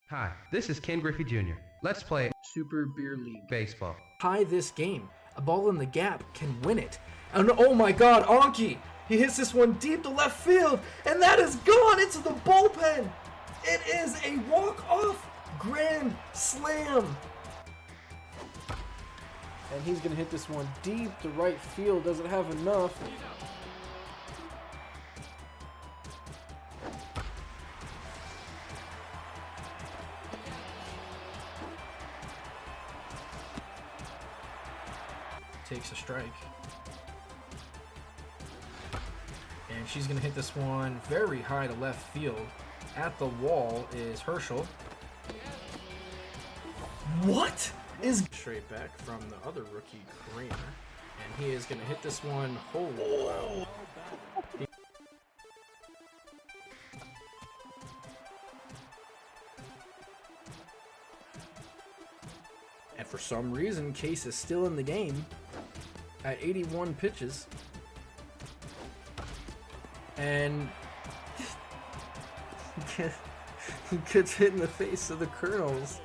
Hi, this is Ken Griffey Jr. Let's play Super Beer League baseball. Tie this game. A ball in the gap can win it. And oh my god, Anki! He hits this one deep to left field, and that is gone into the bullpen! It is a walk-off grand slam! And he's gonna hit this one deep to right field. Doesn't have enough. Takes a strike. And she's going to hit this one very high to left field. At the wall is Herschel. What is straight back from the other rookie, Kramer. And he is going to hit this one. Holy wow. And for some reason, Case is still in the game at 81 pitches. And he gets hit in the face of the Colonels.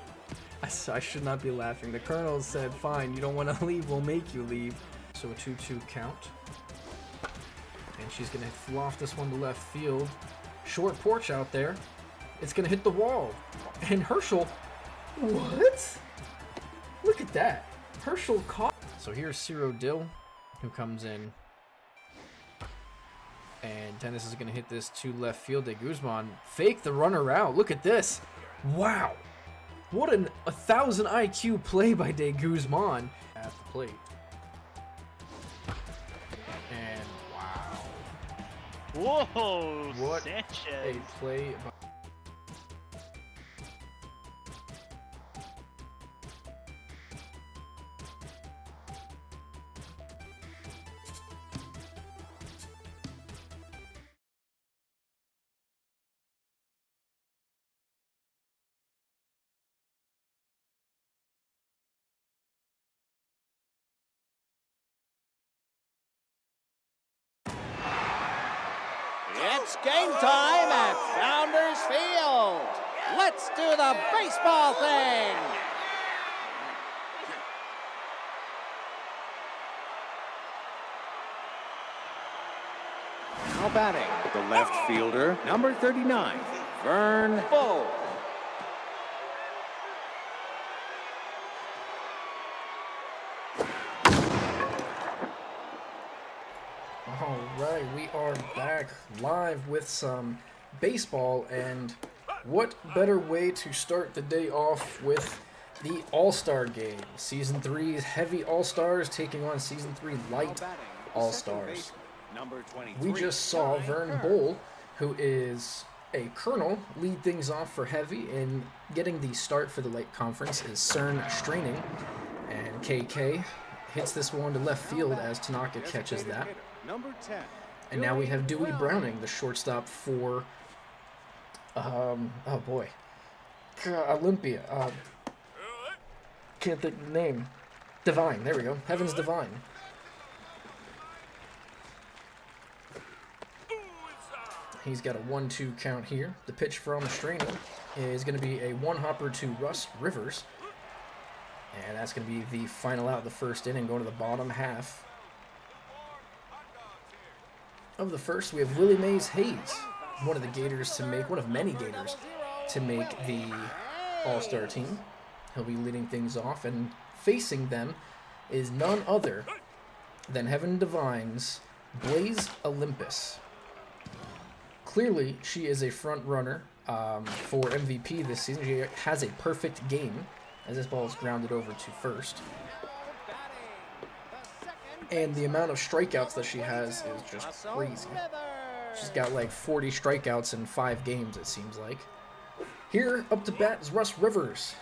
I should not be laughing. The Colonels said, fine, you don't want to leave, we'll make you leave. So a 2-2 count. And she's going to loft this one to left field. Short porch out there. It's going to hit the wall. And Herschel, what? Look at that. Herschel caught. So here's Ciro Dill, who comes in. And Dennis is going to hit this to left field. De Guzman fake the runner out. Look at this. Wow. What an 1,000 IQ play by De Guzman at the plate. And wow. Whoa, What Sanchez. a play by... It's game time at Founders Field. Let's do the baseball thing. Now batting, the left fielder, number 39, Vern Bull. Alright, we are back live with some baseball, and what better way to start the day off with the All-Star game. Season 3's heavy All-Stars taking on Season 3 light All-Stars. We just saw Vern Bull, who is a Colonel, lead things off for heavy, and getting the start for the light conference is CERN Straining, and KK hits this one to left field as Tanaka catches that. Number 10. And now we have Dewey Browning, the shortstop for, oh boy, Olympia. Can't think of the name. Divine, there we go. Heavens Divine. He's got a 1-2 count here. The pitch from Straining is going to be a one-hopper to Russ Rivers. And that's going to be the final out of the first inning, going to the bottom half of the first. We have Willie Mays Hayes, one of the Gators to make, one of many Gators to make the All-Star team. He'll be leading things off, and facing them is none other than Heaven Divine's Blaze Olympus. Clearly, she is a front runner for MVP this season. She has a perfect game as this ball is grounded over to first. And the amount of strikeouts that she has is just crazy. She's got like 40 strikeouts in 5 games, it seems like. Here, up to bat is Russ Rivers.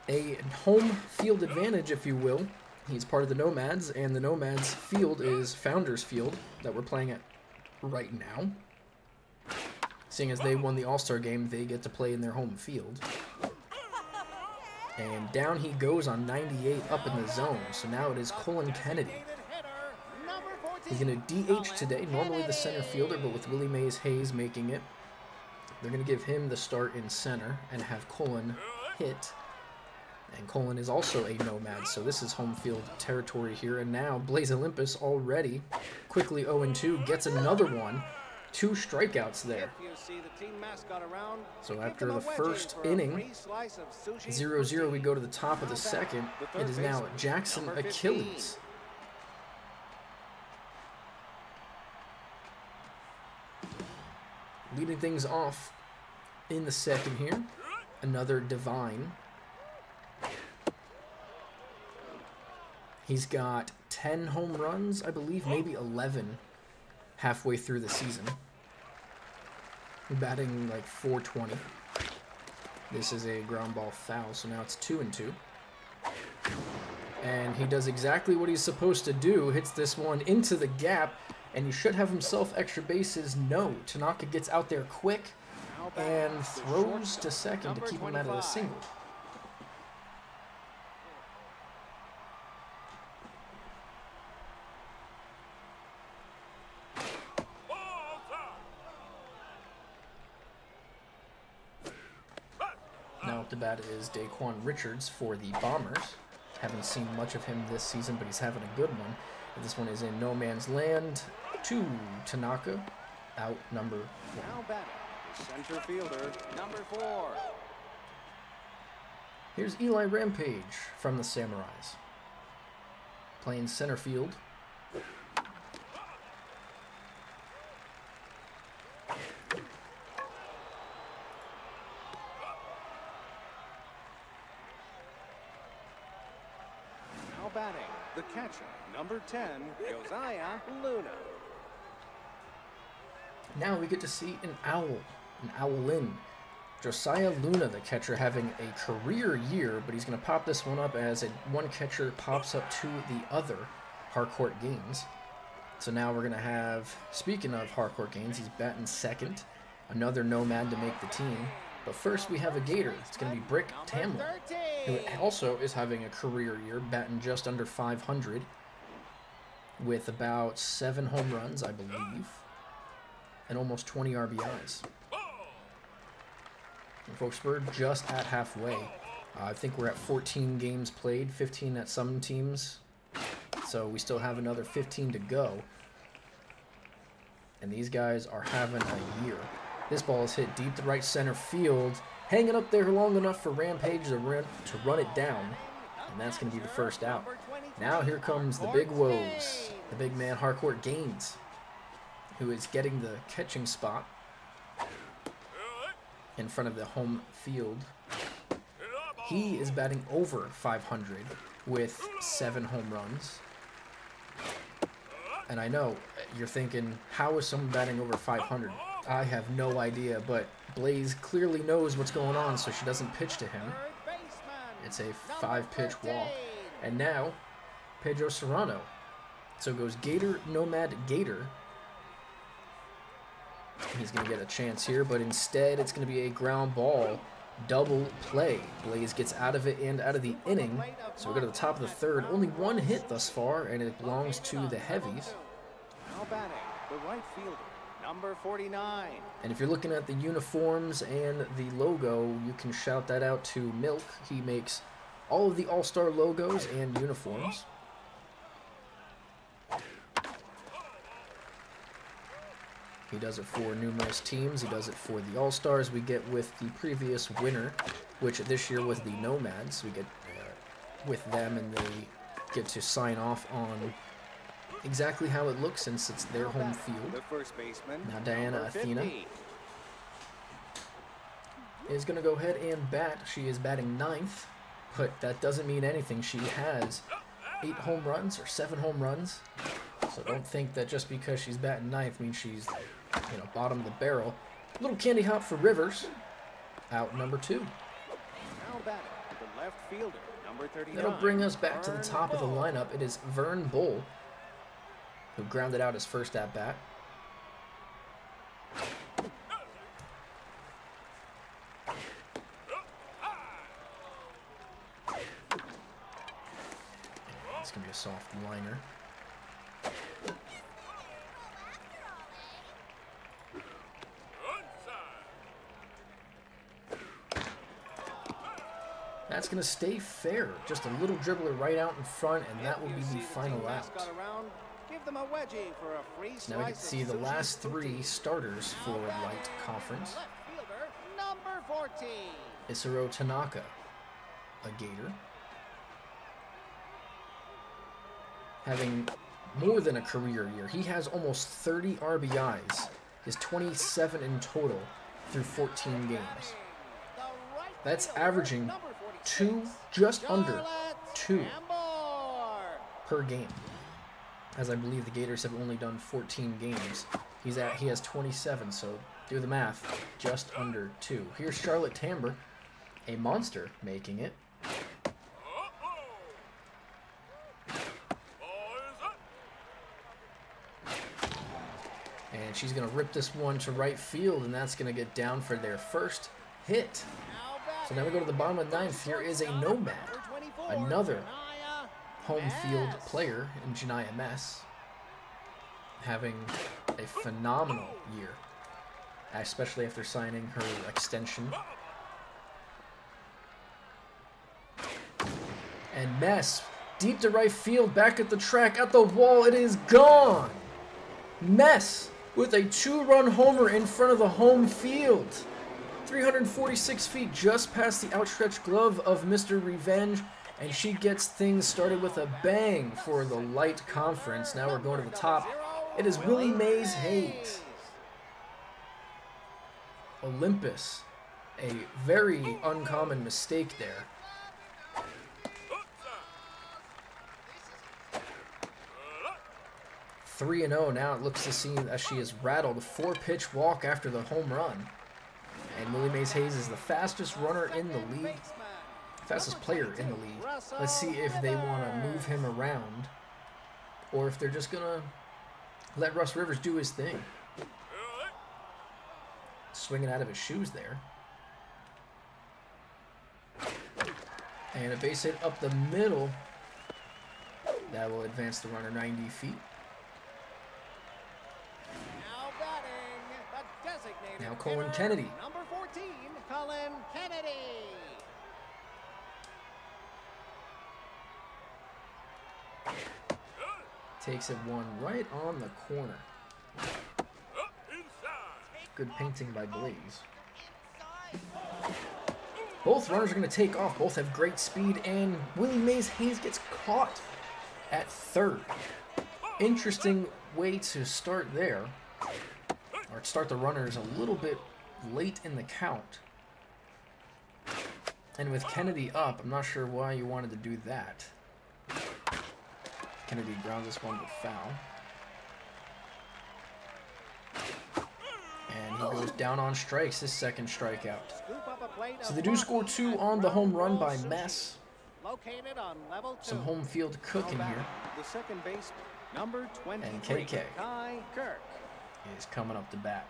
A home field advantage, if you will. He's part of the Nomads, and the Nomads field is Founders Field that we're playing at right now. Seeing as they won the All-Star game, they get to play in their home field. And down he goes on 98 up in the zone. So now it is Colin Kennedy. He's going to DH today, normally the center fielder, but with Willie Mays Hayes making it They're going to give him the start in center and have Colin hit. And Colin is also a nomad, so this is home field territory here. And now Blaze Olympus already quickly 0-2, gets another one. 2 strikeouts there. So after the first inning, 0-0, we go to the top of the second. It is now Jackson Achilles. Leading things off in the second here, another Divine. He's got 10 home runs, I believe, maybe 11 halfway through the season. Batting like .420. This is a ground ball foul, so now it's 2-2. And he does exactly what he's supposed to do, hits this one into the gap, and he should have himself extra bases. No, Tanaka gets out there quick and throws to second to keep him out of the single. Now up to bat is Daquan Richards for the Bombers. Haven't seen much of him this season, but he's having a good one. And this one is in no man's land to Tanaka, out number 1. Now batting, center fielder, number 4. Here's Eli Rampage from the Samurais. Playing center field. Batting, the catcher, number 10, Josiah Luna. Now we get to see an Owlin. Josiah Luna, the catcher, having a career year, but he's going to pop this one up as one catcher pops up to the other Harcourt Gaines. So now we're going to have, speaking of Harcourt Gaines, he's batting second. Another nomad to make the team. But first we have a Gator. It's going to be Brick Tamlin, who also is having a career year, batting just under 500 with about 7 home runs, I believe, and almost 20 RBIs. And folks, we're just at halfway. I think we're at 14 games played, 15 at some teams, so we still have another 15 to go. And these guys are having a year. This ball is hit deep to right center field, hanging up there long enough for Rampage to run it down, and that's going to be the first out. Now here comes the big woes, the big man Harcourt Gaines, who is getting the catching spot in front of the home field. He is batting over 500 with 7 home runs. And I know you're thinking, how is someone batting over 500? I have no idea, but Blaze clearly knows what's going on, so she doesn't pitch to him. It's a 5-pitch walk. And now, Pedro Serrano. So it goes Gator, Nomad, Gator. He's going to get a chance here, but instead it's going to be a ground ball double play. Blaze gets out of it and out of the inning. So we go to the top of the third. Only 1 hit thus far, and it belongs to the Heavies. Now batting, the right fielder, number 49. And if you're looking at the uniforms and the logo, you can shout that out to Milk. He makes all of the All-Star logos and uniforms. He does it for numerous teams. He does it for the All-Stars. We get with the previous winner, which this year was the Nomads. We get with them, and they get to sign off on exactly how it looks since it's their home field. The first baseman, Now Diana number Athena 50. is going to go ahead and bat. She is batting 9th, but that doesn't mean anything. She has 8 home runs or 7 home runs. So don't think that just because she's batting 9th means she's, bottom of the barrel. Little candy hop for Rivers. Out number 2. Now batting, the left fielder, number 39. That'll bring us back to the Vern top of the Bull. lineup. It is Vern Bull, who grounded out his first at-bat. It's going to be a soft liner. That's going to stay fair. Just a little dribbler right out in front, and that will be the final out. So now we get to see the last 3 starters for Light Conference. Isaro Tanaka, a Gator. Having more than a career year. He has almost 30 RBIs. He has 27 in total through 14 games. That's averaging just under 2 per game. As I believe the Gators have only done 14 games. He has 27, so do the math. Just under 2. Here's Charlotte Tamber, a monster, making it. And she's going to rip this one to right field, and that's going to get down for their first hit. So now we go to the bottom of the 9th. Here is a Nomad, another home field player in Janiyah Mess, having a phenomenal year, especially after signing her extension. And Mess, deep to right field, back at the track, at the wall, it is gone! Mess with a 2-run homer in front of the home field. 346 feet just past the outstretched glove of Mr. Revenge, and she gets things started with a bang for the Light Conference. Now we're going to the top. It is Willie Mays Hayes. Olympus, a very uncommon mistake there. (3-0) now. It looks to seem as she has rattled a 4-pitch walk after the home run. And Willie Mays Hayes is the fastest runner in the league, fastest player in the league. Let's see if they want to move him around, or if they're just gonna let Russ Rivers do his thing. Swinging out of his shoes there. And a base hit up the middle. That will advance the runner 90 feet. Now Colin Kennedy. Number 14, Colin Kennedy. Takes it one right on the corner. Good painting by Blaze. Both runners are going to take off. Both have great speed, and Willie Mays Hayes gets caught at third. Interesting way to start there. Or start the runners a little bit late in the count. And with Kennedy up, I'm not sure why you wanted to do that. Kennedy grounds this one to foul. And he goes down on strikes, his second strikeout. So they do score 2 on the home run by Mess. Some home field cooking here. The second baseman, number 23, And KK Kai Kirk. is coming up to bat.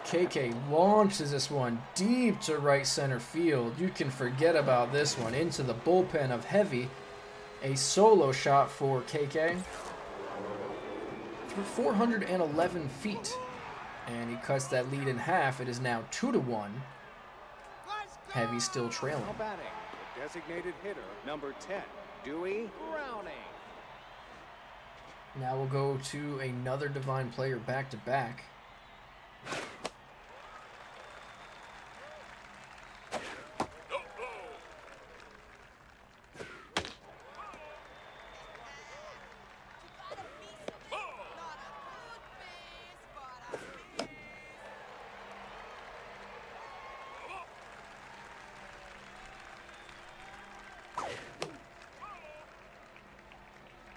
KK launches this one deep to right center field. You can forget about this one. Into the bullpen of Heavy. A solo shot for KK. Through 411 feet. And he cuts that lead in half. It is now 2-1. Heavy still trailing. Now batting, the designated hitter, number 10, Dewey Browning. Now we'll go to another Divine player back to back.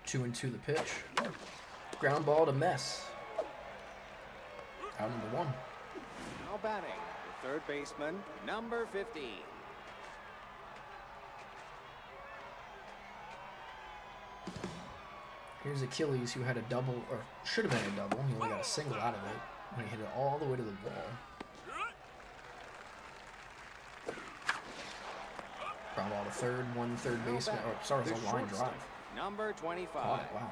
Two and two the pitch. Ground ball to Mess. Out number 1. Now batting, the third baseman, number 50. Here's Achilles, who had a double, or should have been a double. He only got a single out of it when he hit it all the way to the wall. Ground ball to third, one third baseman. Oh, sorry, it was a line drive. number 25. Caught it, wow.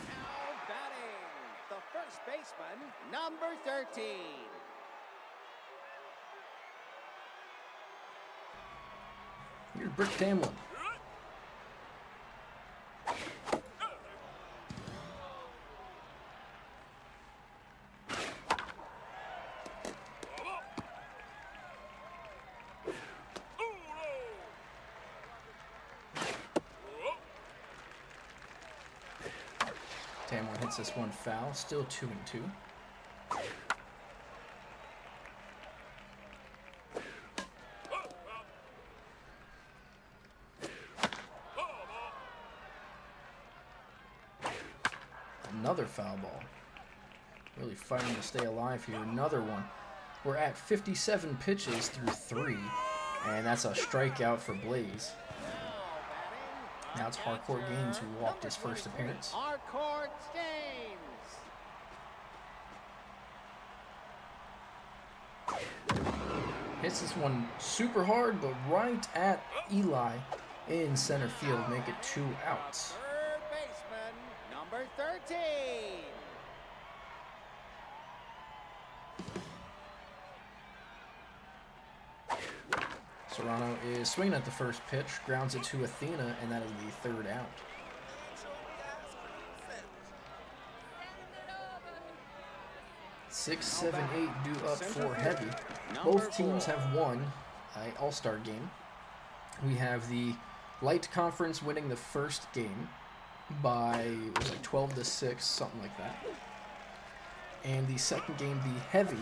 Now batting, the first baseman, number 13. Here's Brick Tamlin. Tamlin hits this one foul, still 2-2. Another foul ball. Really fighting to stay alive here. Another one. We're at 57 pitches through 3, and that's a strikeout for Blaze. Now it's Harcourt Gaines who walked his first appearance. Harcourt Gaines. Hits this one super hard, but right at Eli in center field. Make it 2 outs. Third baseman, number 13. Serrano is swinging at the first pitch, grounds it to Athena, and that is the 3rd out. Six, 7, 8 due up for heavy. Both teams have won an All-Star game. We have the Light Conference winning the first game by, it was like 12-6, something like that. And the second game, the Heavy,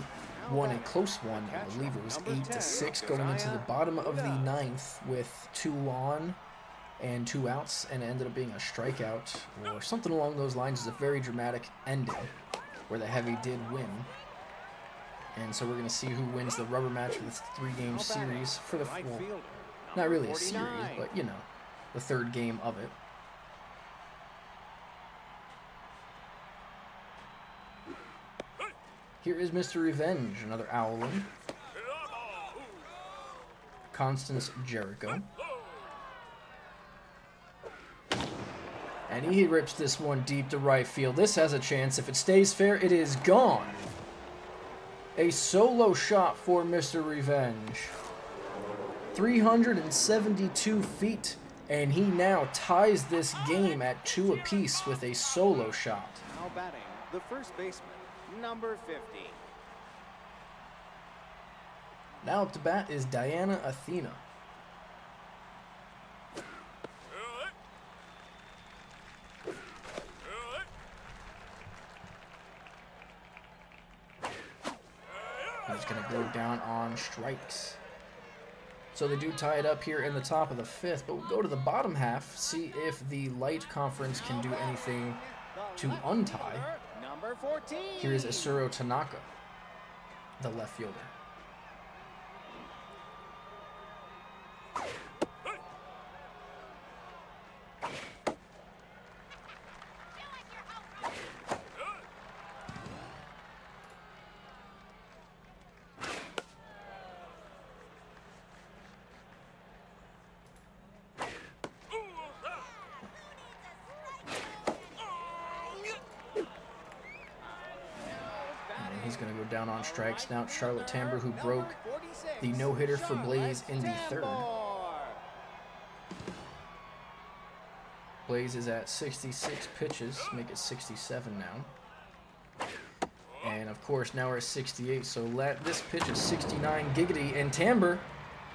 won a close one. I believe it was 8-6 going into the bottom of the 9th with 2 on and 2 outs, and it ended up being a strikeout or something along those lines. It's a very dramatic ending where the Heavy did win. And so we're going to see who wins the rubber match of this 3-game series for the, well, not really a series, but you know, the 3rd game of it. Here is Mr. Revenge, another Owlin. Constance Jericho. And he rips this one deep to right field. This has a chance. If it stays fair, it is gone. A solo shot for Mr. Revenge. 372 feet. And he now ties this game at 2 apiece with a solo shot. Now batting, the first baseman, number 50. Now up to bat is Diana Athena. He's going to go down on strikes. So they do tie it up here in the top of the 5th, but we'll go to the bottom half, see if the Light Conference can do anything to untie. Number 14. Here is Isuro Tanaka, the left fielder. He's going to go down on strikes. Now it's Charlotte Tamber who broke the no-hitter for Blaze in the 3rd. Blaze is at 66 pitches, make it 67 now. And of course now we're at 68, so this pitch is 69 giggity, and Tamber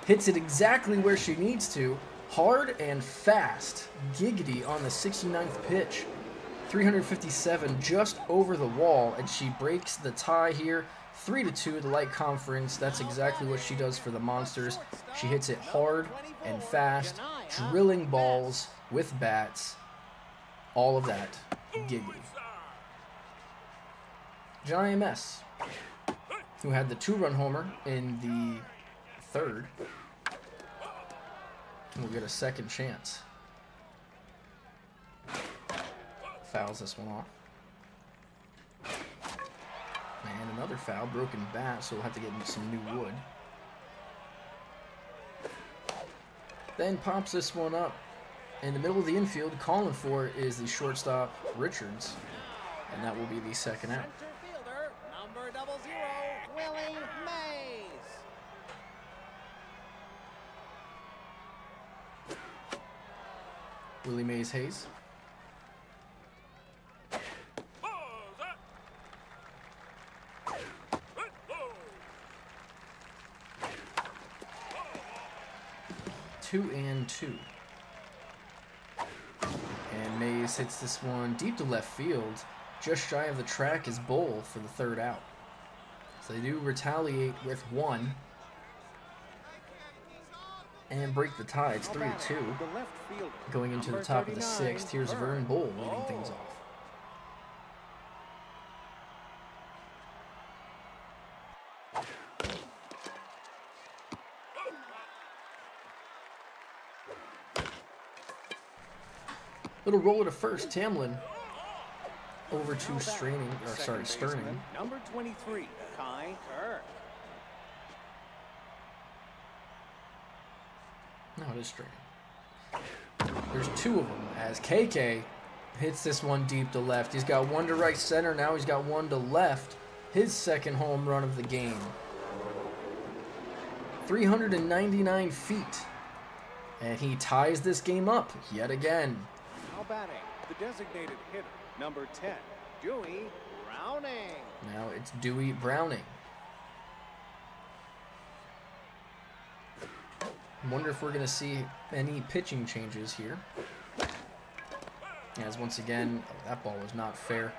hits it exactly where she needs to. Hard and fast. Giggity on the 69th pitch. 357 just over the wall, and she breaks the tie here 3-2, the light conference. That's exactly what she does for the Monsters. She hits it hard and fast, drilling balls with bats. All of that. Giggity. John MS, who had the 2-run homer in the third, will get a second chance. Fouls this one off. And another foul, broken bat, so we'll have to get some new wood. Then pops this one up. In the middle of the infield, calling for it is the shortstop, Richards. And that will be the second out. Center fielder, number 00, Willie Mays. Willie Mays Hayes. Two and two. And Mays hits this one deep to left field. Just shy of the track is Bull for the third out. So they do retaliate with one. And break the tie. It's 3-2. Going into the top of the sixth. Here's Vern Bull leading things off. Little roller to first. Tamlin over to Sterning. Number 23, Kai Kirk. No, it is Sterning. There's two of them as KK hits this one deep to left. He's got one to right center. Now he's got one to left. His second home run of the game. 399 feet. And he ties this game up yet again. Now batting, the designated hitter, number 10, Dewey Browning. Now it's Dewey Browning. I wonder if we're going to see any pitching changes here. As once again, that ball was not fair.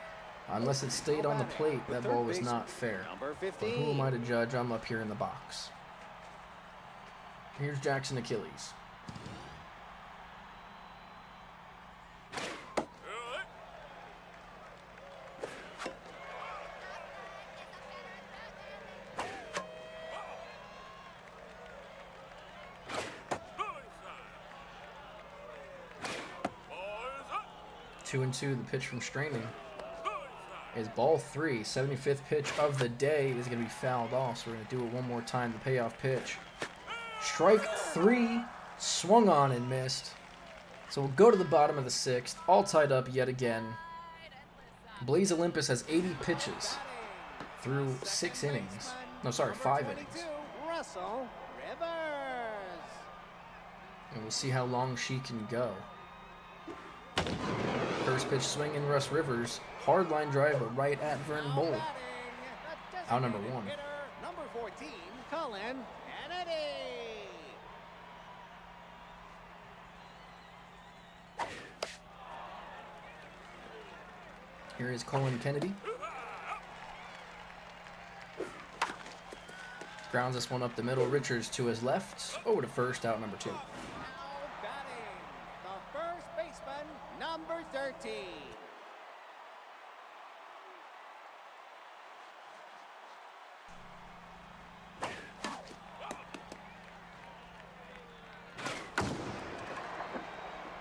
Unless it stayed on the plate, that ball was not fair. But who am I to judge? I'm up here in the box. Here's Jackson Achilles. Two and two, the pitch from Straining is ball three. 75th pitch of the day is going to be fouled off, so we're going to do it one more time. The payoff pitch. Strike three, swung on and missed. So we'll go to the bottom of the sixth, all tied up yet again. Blaze Olympus has 80 pitches through 6 innings. No, sorry, 5 innings. Russell Rivers. And we'll see how long she can go. First pitch swinging, Russ Rivers. Hard line drive, but right at Vern Bull. Out number 1. Number 14, Colin Kennedy. Here is Colin Kennedy. Grounds this one up the middle. Richards to his left. Over to first, out number 2. Now batting, the first baseman, number 13.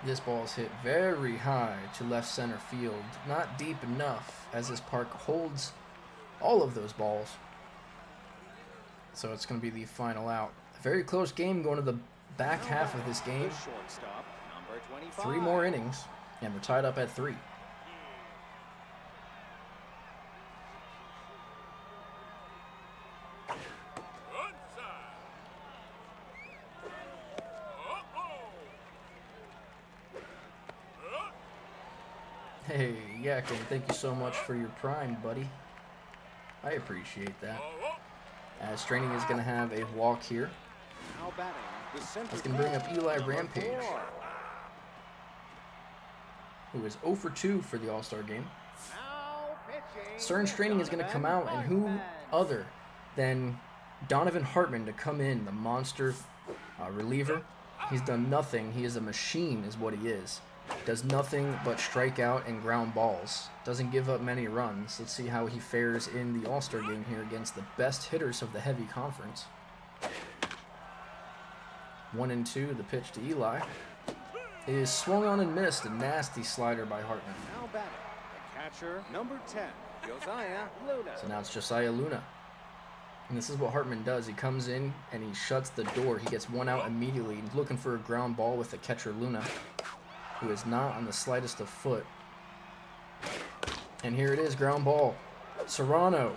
This ball is hit very high to left center field. Not deep enough, as this park holds all of those balls. So it's going to be the final out. A very close game going to the back half of this game. 3 more innings, and we're tied up at 3. Hey, Yakin, thank you so much for your prime, buddy. I appreciate that. As Straining is going to have a walk here. That's going to bring up Eli Rampage, who is 0 for 2 for the All-Star game. Now Stern Straining is going to come out, and who other than Donovan Hartman to come in, the monster reliever. He's done nothing. He is a machine is what he is. Does nothing but strike out and ground balls. Doesn't give up many runs. Let's see how he fares in the All-Star game here against the best hitters of the heavy conference. 1-2, the pitch to Eli. Is swung on and missed. A nasty slider by Hartman. Now batting, the catcher, number 10, Josiah Luna. So now it's Josiah Luna. And this is what Hartman does. He comes in and he shuts the door. He gets one out immediately. He's looking for a ground ball with the catcher Luna, who is not on the slightest of foot. And here it is, ground ball. Serrano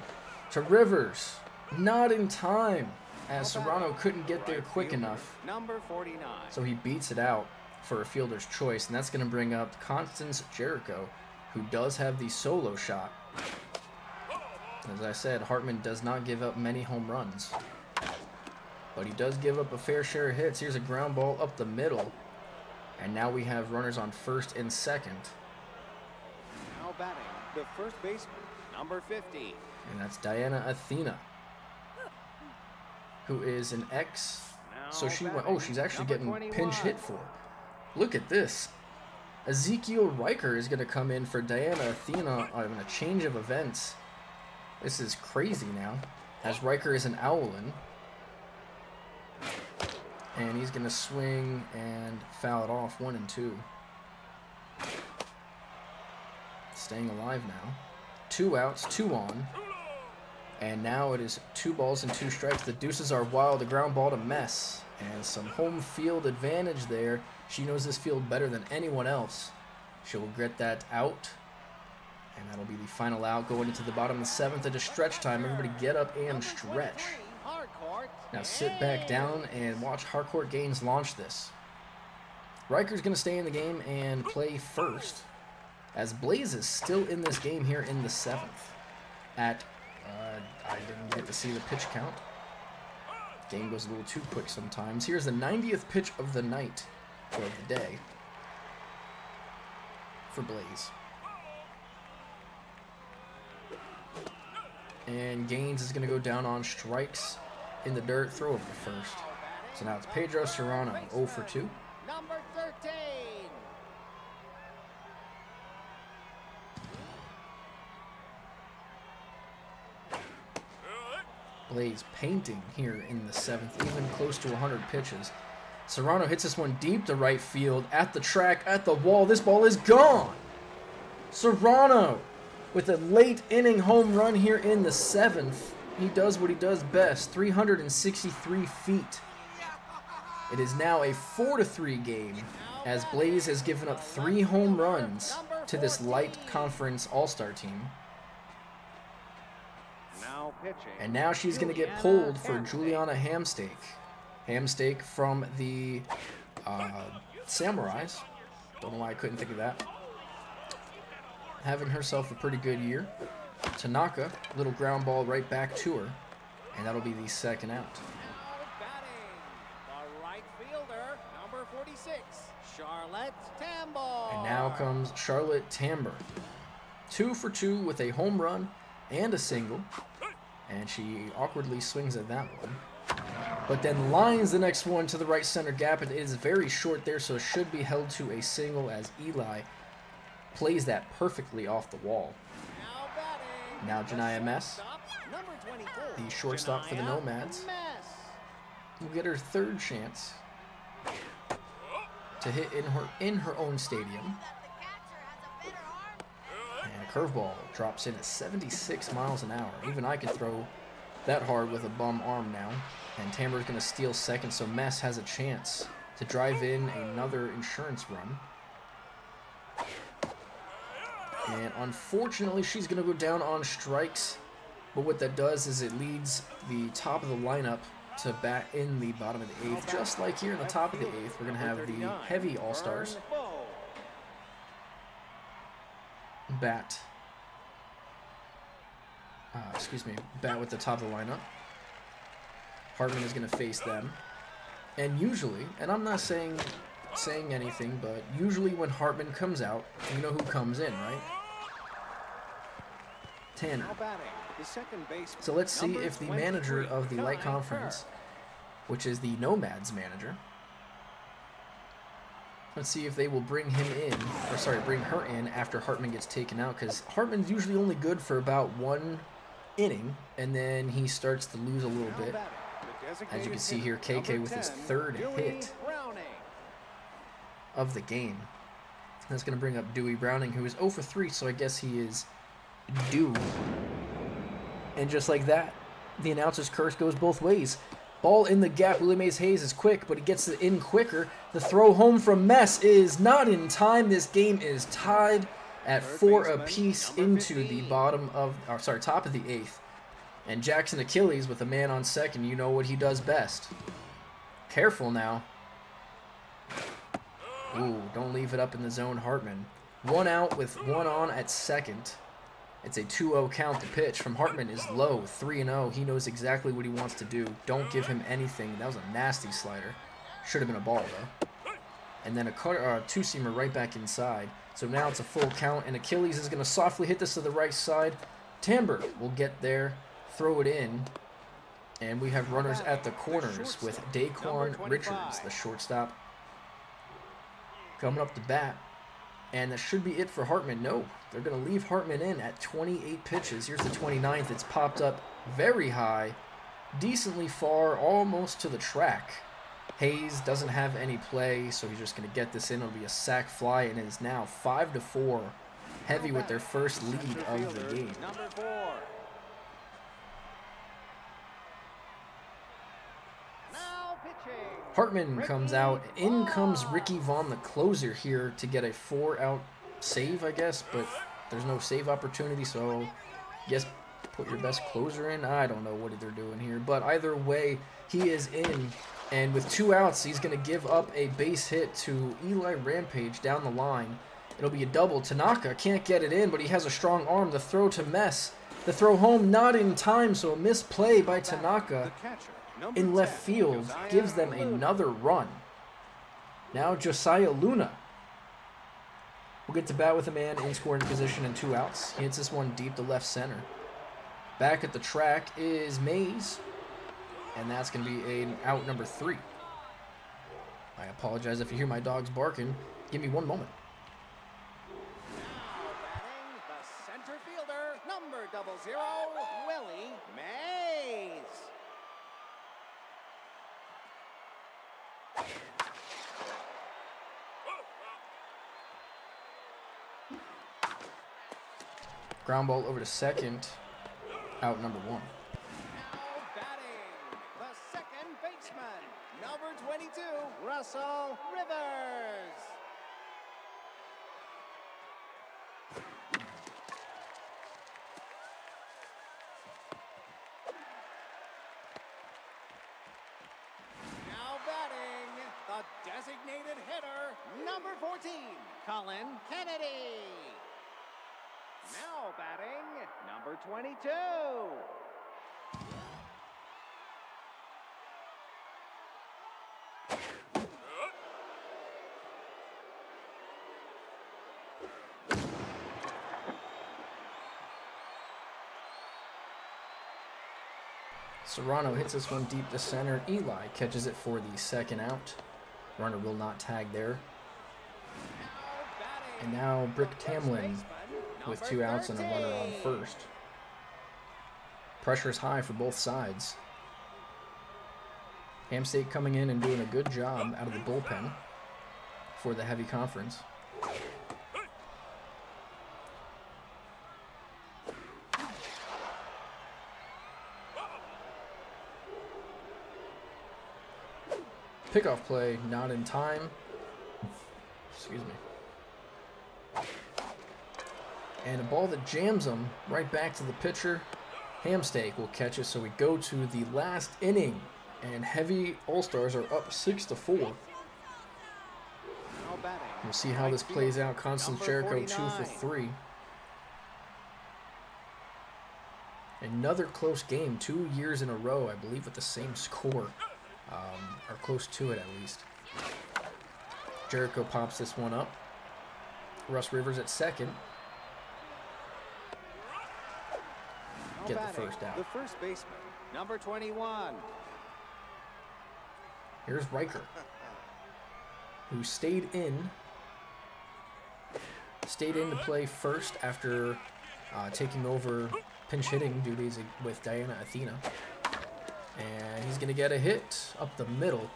to Rivers. Not in time, as Serrano couldn't get there quick enough. Number 49. So he beats it out for a fielder's choice, and that's going to bring up Constance Jericho, who does have the solo shot. As I said, Hartman does not give up many home runs, but he does give up a fair share of hits. Here's a ground ball up the middle, and now we have runners on first and second. Now batting, the first baseman, number 50. And that's Diana Athena, who is an ex. So she went, oh, she's actually getting pinch hit for. Look at this. Ezekiel Riker is going to come in for Diana Athena on a change of events. This is crazy now, as Riker is an Owlin. And he's going to swing and foul it off, 1-2. Staying alive now. 2 outs, 2 on. And now it is 2 balls and 2 strikes. The deuces are wild. The ground ball to Mess. And some home field advantage there. She knows this field better than anyone else. She'll get that out. And that'll be the final out going into the bottom of the 7th into stretch time. Everybody get up and stretch. Now sit back down and watch Harcourt Gaines launch this. Riker's going to stay in the game and play first, as Blaze is still in this game here in the 7th. At, I didn't get to see the pitch count. Game goes a little too quick sometimes. Here's the 90th pitch of the night, or of the day, for Blaze. And Gaines is going to go down on strikes in the dirt, throw over to first. So now it's Pedro Serrano, 0 for 2. Number 13. Blaze painting here in the 7th, even close to 100 pitches. Serrano hits this one deep to right field, at the track, at the wall. This ball is gone. Serrano with a late inning home run here in the 7th. He does what he does best, 363 feet. It is now a 4-3 game, as Blaze has given up 3 home runs to this light conference all-star team. Now pitching. And now she's going to get pulled for Juliana Hamsteak. Hamsteak from the Samurais. Don't know why I couldn't think of that. Having herself a pretty good year. Tanaka, little ground ball right back to her. And that'll be the second out. Now batting, the right fielder, number 46, Charlotte Tambor. And now comes Charlotte Tambor. 2 for 2 with a home run and a single. And she awkwardly swings at that one. But then lines the next one to the right center gap. It is very short there, so it should be held to a single as Eli plays that perfectly off the wall. Now batting, Now Janiyah Mess, number 24, the shortstop for the Nomads, Mess. will get her 3rd chance to hit in her own stadium. And a curveball drops in at 76 miles an hour. Even I could throw that hard with a bum arm now. And Tambor's going to steal second, so Mess has a chance to drive in another insurance run. And unfortunately, she's going to go down on strikes. But what that does is it leads the top of the lineup to bat in the bottom of the 8th. Just like here in the top of the 8th, we're going to have the heavy All-Stars bat. Bat with the top of the lineup. Hartman is going to face them. And usually, and I'm not saying anything, but usually when Hartman comes out, you know who comes in, right? Tanner. Now batting, the second baseman, So let's see number if the manager 23, of the Light Kai Conference, Kerr. which is the Nomads manager, let's see if they will bring him in, or sorry, bring her in after Hartman gets taken out, because Hartman's usually only good for about 1 inning, and then he starts to lose a little Now bit. batting, the As you designated can see hitter, here, KK number with his 10, third Dewey hit Browning. of the game. That's going to bring up Dewey Browning, who is 0 for 3, so I guess he is due. And just like that, the announcer's curse goes both ways. Ball in the gap. Willie Mays Hayes is quick, but he gets it in quicker. The throw home from Mess is not in time. This game is tied at 4 apiece into the top of the 8th. And Jackson Achilles with a man on second. You know what he does best. Careful now. Ooh, don't leave it up in the zone, Hartman. 1 out with 1 on at second. It's a 2-0 count. The pitch from Hartman is low, 3-0. He knows exactly what he wants to do. Don't give him anything. That was a nasty slider. Should have been a ball, though. And then a two-seamer right back inside. So now it's a full count, and Achilles is going to softly hit this to the right side. Tamber will get there, throw it in, and we have runners at the corners with Daquan Richards, the shortstop, coming up to bat. And that should be it for Hartman. No, they're going to leave Hartman in at 28 pitches. Here's the 29th. It's popped up very high, decently far, almost to the track. Hayes doesn't have any play, so he's just going to get this in. It'll be a sac fly, and it is now 5-4. Heavy with their first lead of the game. Number 4. Now pitching. Hartman comes out. In comes Ricky Vaughn, the closer, here to get a 4-out save, I guess. But there's no save opportunity, so I guess put your best closer in. I don't know what they're doing here. But either way, he is in. And with 2 outs, he's going to give up a base hit to Eli Rampage down the line. It'll be a double. Tanaka can't get it in, but he has a strong arm. The throw to Mess. The throw home not in time, so a misplay by Tanaka in left field gives them another run. Now Josiah Luna will get to bat with a man in scoring position and 2 outs. He hits this one deep to left center. Back at the track is Mays, and that's going to be an out number 3. I apologize if you hear my dogs barking. Give me 1 moment. Now batting, the center fielder, number 00, Willie Mays. Ground ball over to second. Out number 1. Now batting, the second baseman, number 22, Russell Rivers. Now batting, the designated hitter, number 14, Colin Kennedy. Now batting, number 22. Serrano hits this one deep to center. Eli catches it for the second out. Runner will not tag there. And now Brick Tamlin with 2 outs and a runner on first. Pressure is high for both sides. Ham State coming in and doing a good job out of the bullpen for the heavy conference. Pickoff play, not in time. Excuse me. And a ball that jams him right back to the pitcher. Hamsteak will catch it, so we go to the last inning. And heavy All-Stars are up 6-4. We'll see how this plays out. Constance Jericho 2 for 3. Another close game, 2 years in a row, I believe, with the same score. Or close to it, at least. Jericho pops this one up. Russ Rivers at second. get the batting, first out. the first baseman, Number 21. Here's Riker, who stayed in to play first after taking over pinch hitting duties with Diana Athena. And he's going to get a hit up the middle.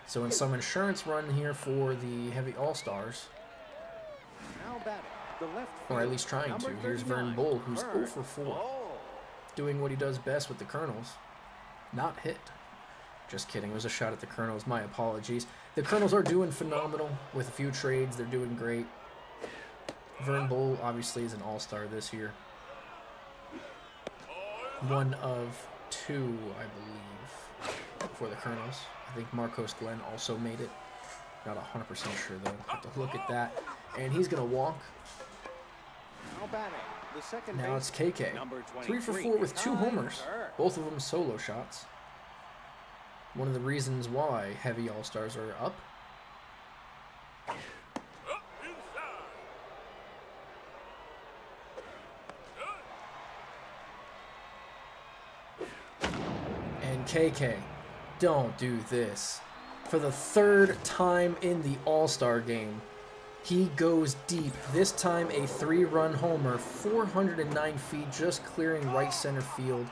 So in some insurance run here for the heavy All-Stars, now batting, the left or at field, least trying number to. Here's 39, Vern Bull, who's 0 Vern for 4, Bull. doing what he does best with the Colonels, not hit. Just kidding, it was a shot at the Colonels, my apologies. The Colonels are doing phenomenal with a few trades, they're doing great. Vern Bull obviously is an All-Star this year. One of 2, I believe, for the Colonels. I think Marcos Glenn also made it. Not 100% sure though. Have to look at that. And he's gonna walk. Now batting, the second Now it's baseman, KK. number 3 for 4 23, with 2 Ty homers. Burke. Both of them solo shots. One of the reasons why heavy All-Stars are up. And KK, don't do this. For the 3rd time in the All-Star game, he goes deep. This time a 3-run homer, 409 feet, just clearing right center field.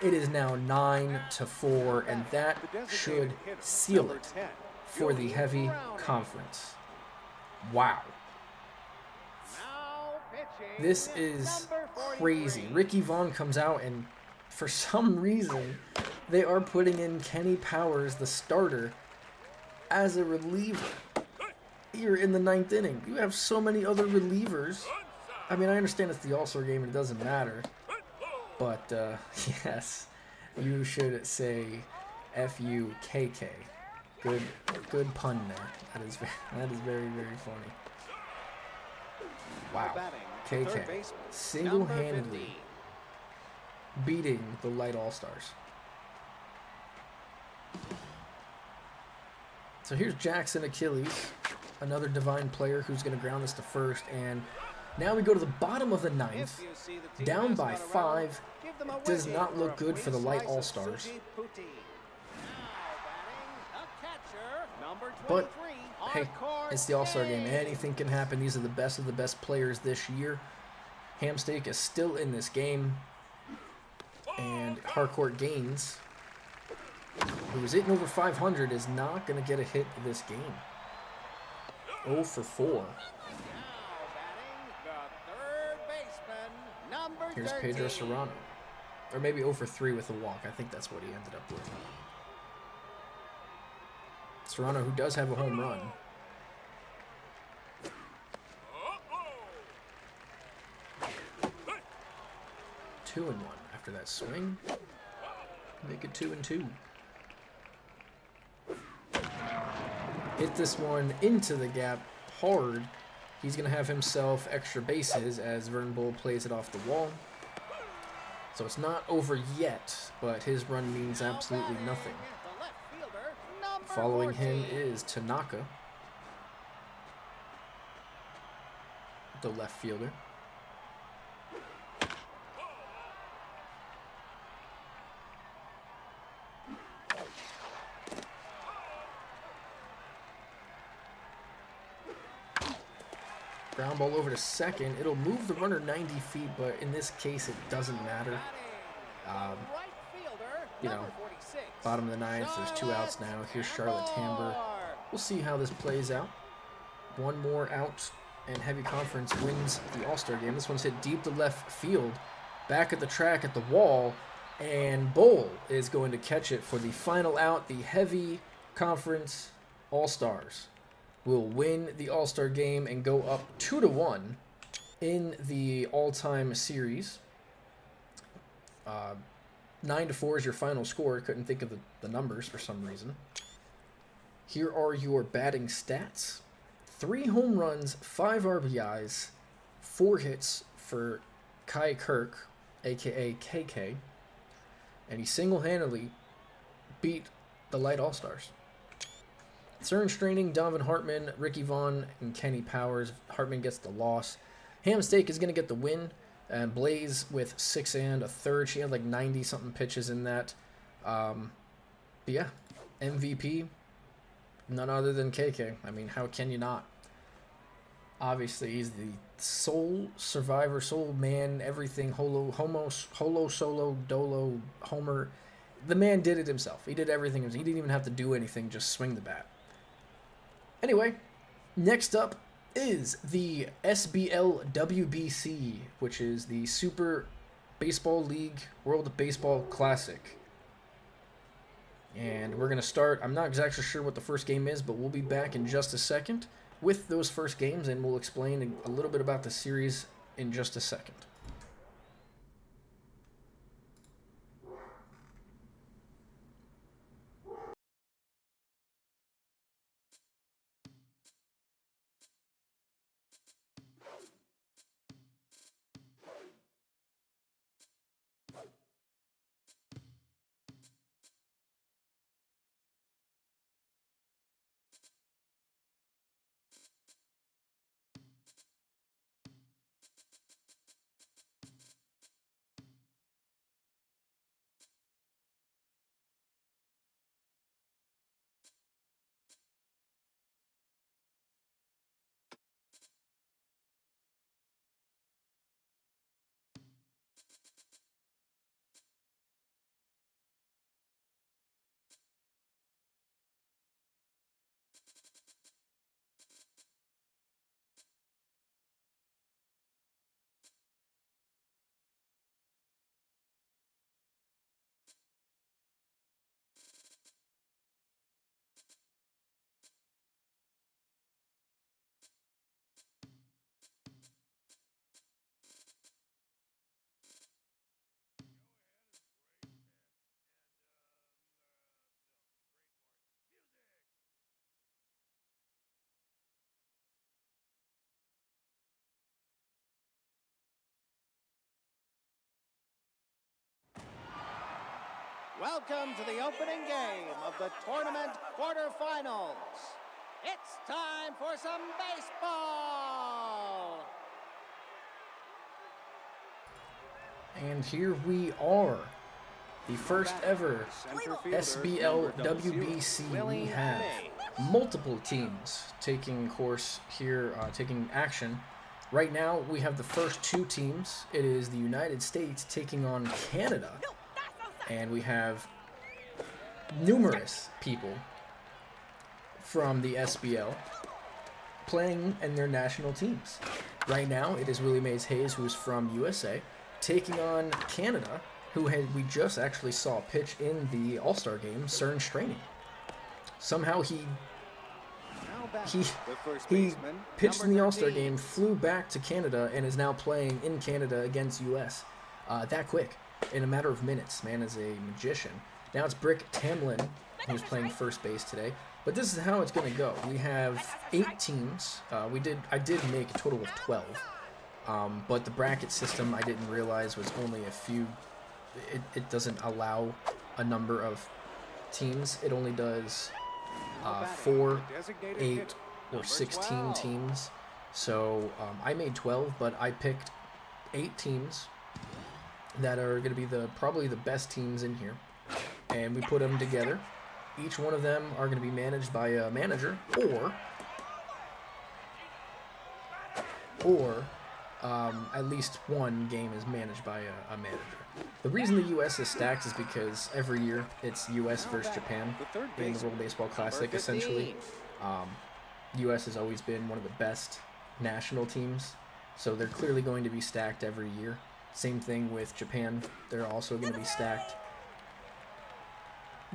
It is now 9-4, and that The designated should hitter, seal number it 10, for the Joey heavy Browning. conference. Wow. Now pitching. This is number 43. crazy. Ricky Vaughn comes out, and for some reason, they are putting in Kenny Powers, the starter, as a reliever here in the 9th inning. You have so many other relievers. I mean, I understand it's the All-Star game and it doesn't matter. But, yes, you should say F-U-K-K. Good pun there. That is very, very funny. Now Wow. batting, the third KK baseman, single-handedly Number 50. beating the light All-Stars. So here's Jackson Achilles, another divine player who's going to ground this to first. And now we go to the bottom of the 9th. If you see the team Down by mascot 5. around, give them a Does wave not for look a good free for the light slice of All-Stars. Suji Putti. Now batting, a catcher, number But, 23, hey, Harcourt it's the All-Star game. Day. Anything can happen. These are the best of the best players this year. Hamsteak is still in this game. And Harcourt Gaines, who is hitting over 500, is not going to get a hit this game. 0 for 4. Now batting, the third baseman, number Here's 13. Pedro Serrano. Or maybe 0 for 3 with a walk. I think that's what he ended up with. Serrano, who does have a home run. Two and 1 after that swing. Make it 2-2. Hit this one into the gap hard. He's going to have himself extra bases as Vern Bull plays it off the wall. So it's not over yet, but his run means absolutely nothing. The left fielder, number Following him 14. is Tanaka, the left fielder. Ground ball over to second. It'll move the runner 90 feet, but in this case, it doesn't matter. Batting, the right fielder, you know, number 46. Bottom of the 9th, there's 2 outs now. Here's Charlotte Tamber. We'll see how this plays out. One more out, and Heavy Conference wins the All-Star game. This one's hit deep to left field, back at the track at the wall, and Bull is going to catch it for the final out. The Heavy Conference All-Stars will win the All-Star game and go up 2-1 in the all-time series. 9-4 is your final score. Couldn't think of the numbers for some reason. Here are your batting stats. 3 home runs, 5 RBIs, 4 hits for Kai Kirk, a.k.a. KK. And he single-handedly beat the Light All-Stars. Cern Straining, Donovan Hartman, Ricky Vaughn, and Kenny Powers. Hartman gets the loss. Hamsteak is going to get the win And Blaze with 6 and a third. She had like 90-something pitches in that. But yeah, MVP, none other than KK. I mean, how can you not? Obviously, he's the sole survivor, sole man, everything, holo, solo, dolo, homer. The man did it himself. He did everything. He didn't even have to do anything, just swing the bat. Anyway, next up is the SBL WBC, which is the Super Baseball League World Baseball Classic. And we're going to start. I'm not exactly sure what the first game is, but we'll be back in just a second with those first games, and we'll explain a little bit about the series in just a second. Welcome to the opening game of the tournament quarterfinals. It's time for some baseball. And here we are, the first ever SBL WBC. We have multiple teams taking course here, taking action. Right now, we have the first two teams. It is the United States taking on Canada. And we have numerous people from the SBL playing in their national teams. Right now, it is Willie Mays Hayes, who's from USA, taking on Canada, who we just actually saw pitch in the All-Star game, Cern Straining. Somehow he pitched in the All-Star game, flew back to Canada, and is now playing in Canada against US that quick. In a matter of minutes. Man is a magician. Now it's Brick Tamlin who's playing first base today. But this is how it's going to go. We have 8 teams. I did make a total of 12. But the bracket system I didn't realize was only a few. It doesn't allow a number of teams. It only does 4, 8, or 16 teams. So I made 12, but I picked 8 teams that are going to be probably the best teams in here, and we put them together. Each one of them are going to be managed by a manager, or at least one game is managed by a manager. The reason the U.S. is stacked is because every year it's U.S. versus Japan in the World Baseball Classic, essentially. U.S. has always been one of the best national teams, so they're clearly going to be stacked every year. Same thing with Japan. They're also going to be stacked.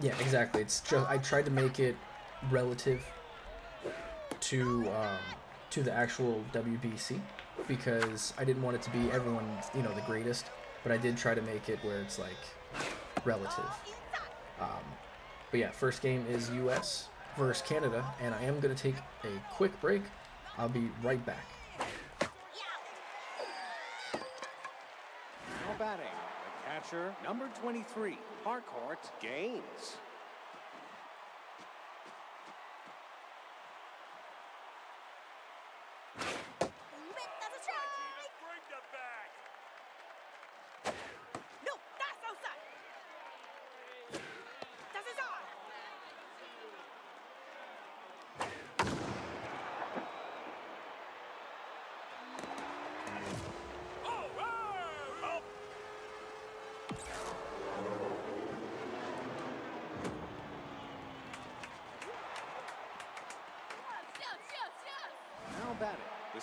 Yeah, exactly. It's just I tried to make it relative to the actual WBC because I didn't want it to be everyone, the greatest, but I did try to make it where it's like relative. But yeah, first game is US versus Canada, and I am going to take a quick break. I'll be right back. Batting, the catcher, number 23, Harcourt Gaines.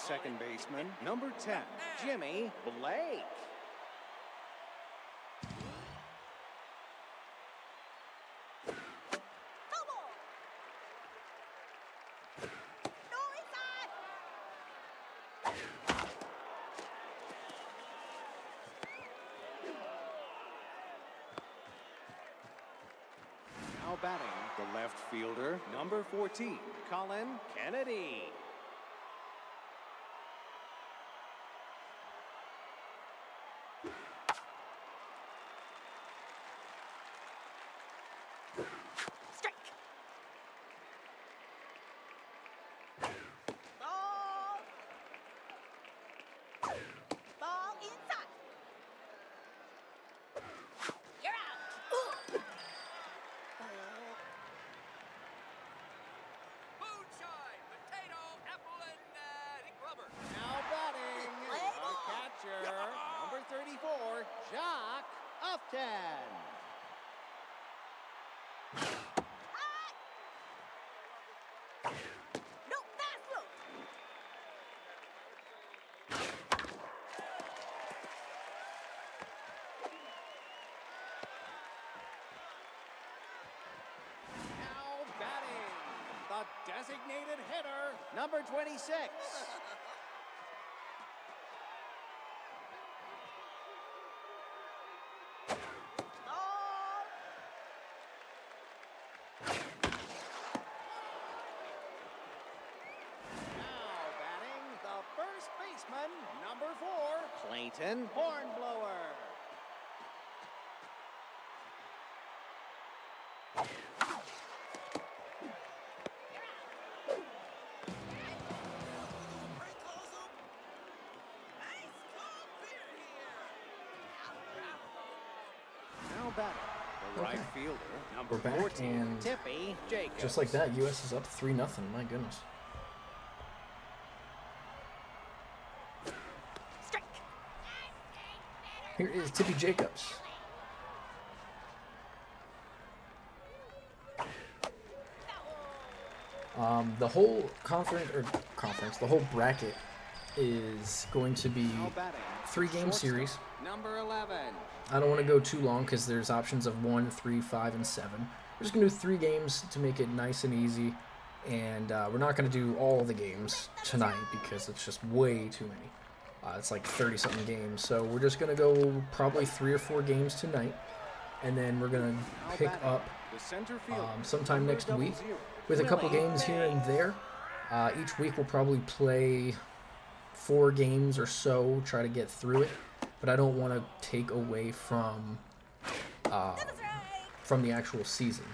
second baseman, number 10, Jimmy Blake. Now batting, the left fielder, number 14, Colin Kennedy. Ball inside. You're out. Moonshine, potato, apple, and rubber. Now batting, the catcher, number 34, Jock Upton. No, fast move. Now batting, the designated hitter, number 26. Ball. Now batting, the first baseman, number 4, Clayton Hornblower. Now batting, the right fielder, number We're back, 14, and Tippy Jacobs. just like that, U.S. is up 3-0. My goodness. Strike. Here is Tippy Jacobs. The whole the whole bracket is going to be Now batting, 3-game shortstop, series. number 11. I don't want to go too long because there's options of 1, 3, 5, and 7. We're just going to do 3 games to make it nice and easy. And we're not going to do all the games tonight because it's just way too many. It's like 30-something games. So we're just going to go probably 3 or 4 games tonight. And then we're going Now to pick batting, up the center fielder, sometime number next week 00, with a couple Willie games here and Mays. there. Each week we'll probably play 4 games or so, try to get through it. But I don't want to take away from the actual season.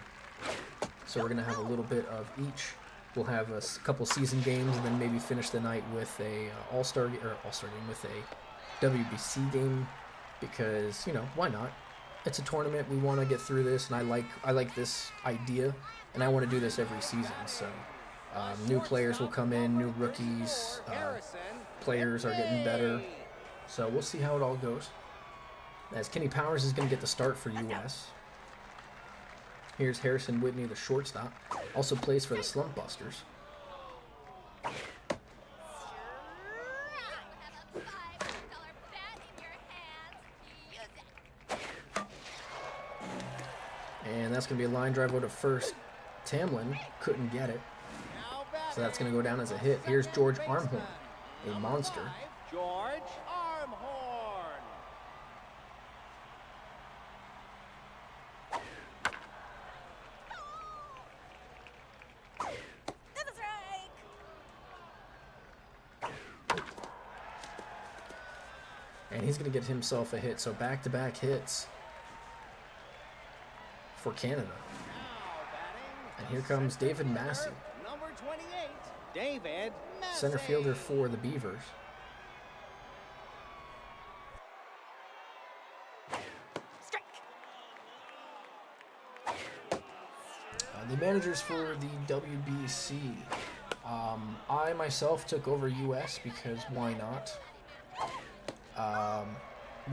So we're going to have a little bit of each. We'll have a couple season games and then maybe finish the night with a All-Star game with a WBC game because, you know, why not? It's a tournament. We want to get through this, and I like this idea, and I want to do this every season. So new players will come in, new rookies, players are getting better. So we'll see how it all goes. As Kenny Powers is going to get the start for U.S. Here's Harrison Whitney, the shortstop. Also plays for the Slump Busters. And that's going to be a line drive over to first. Tamlin couldn't get it. So that's going to go down as a hit. Here's George Armhorn, a monster. George Armhorn. That's a strike. And he's going to get himself a hit. So back-to-back hits for Canada. And here comes David Massey, Number 28, David Massey. center fielder for the Beavers. Strike. The managers for the WBC. I myself took over U.S. because why not?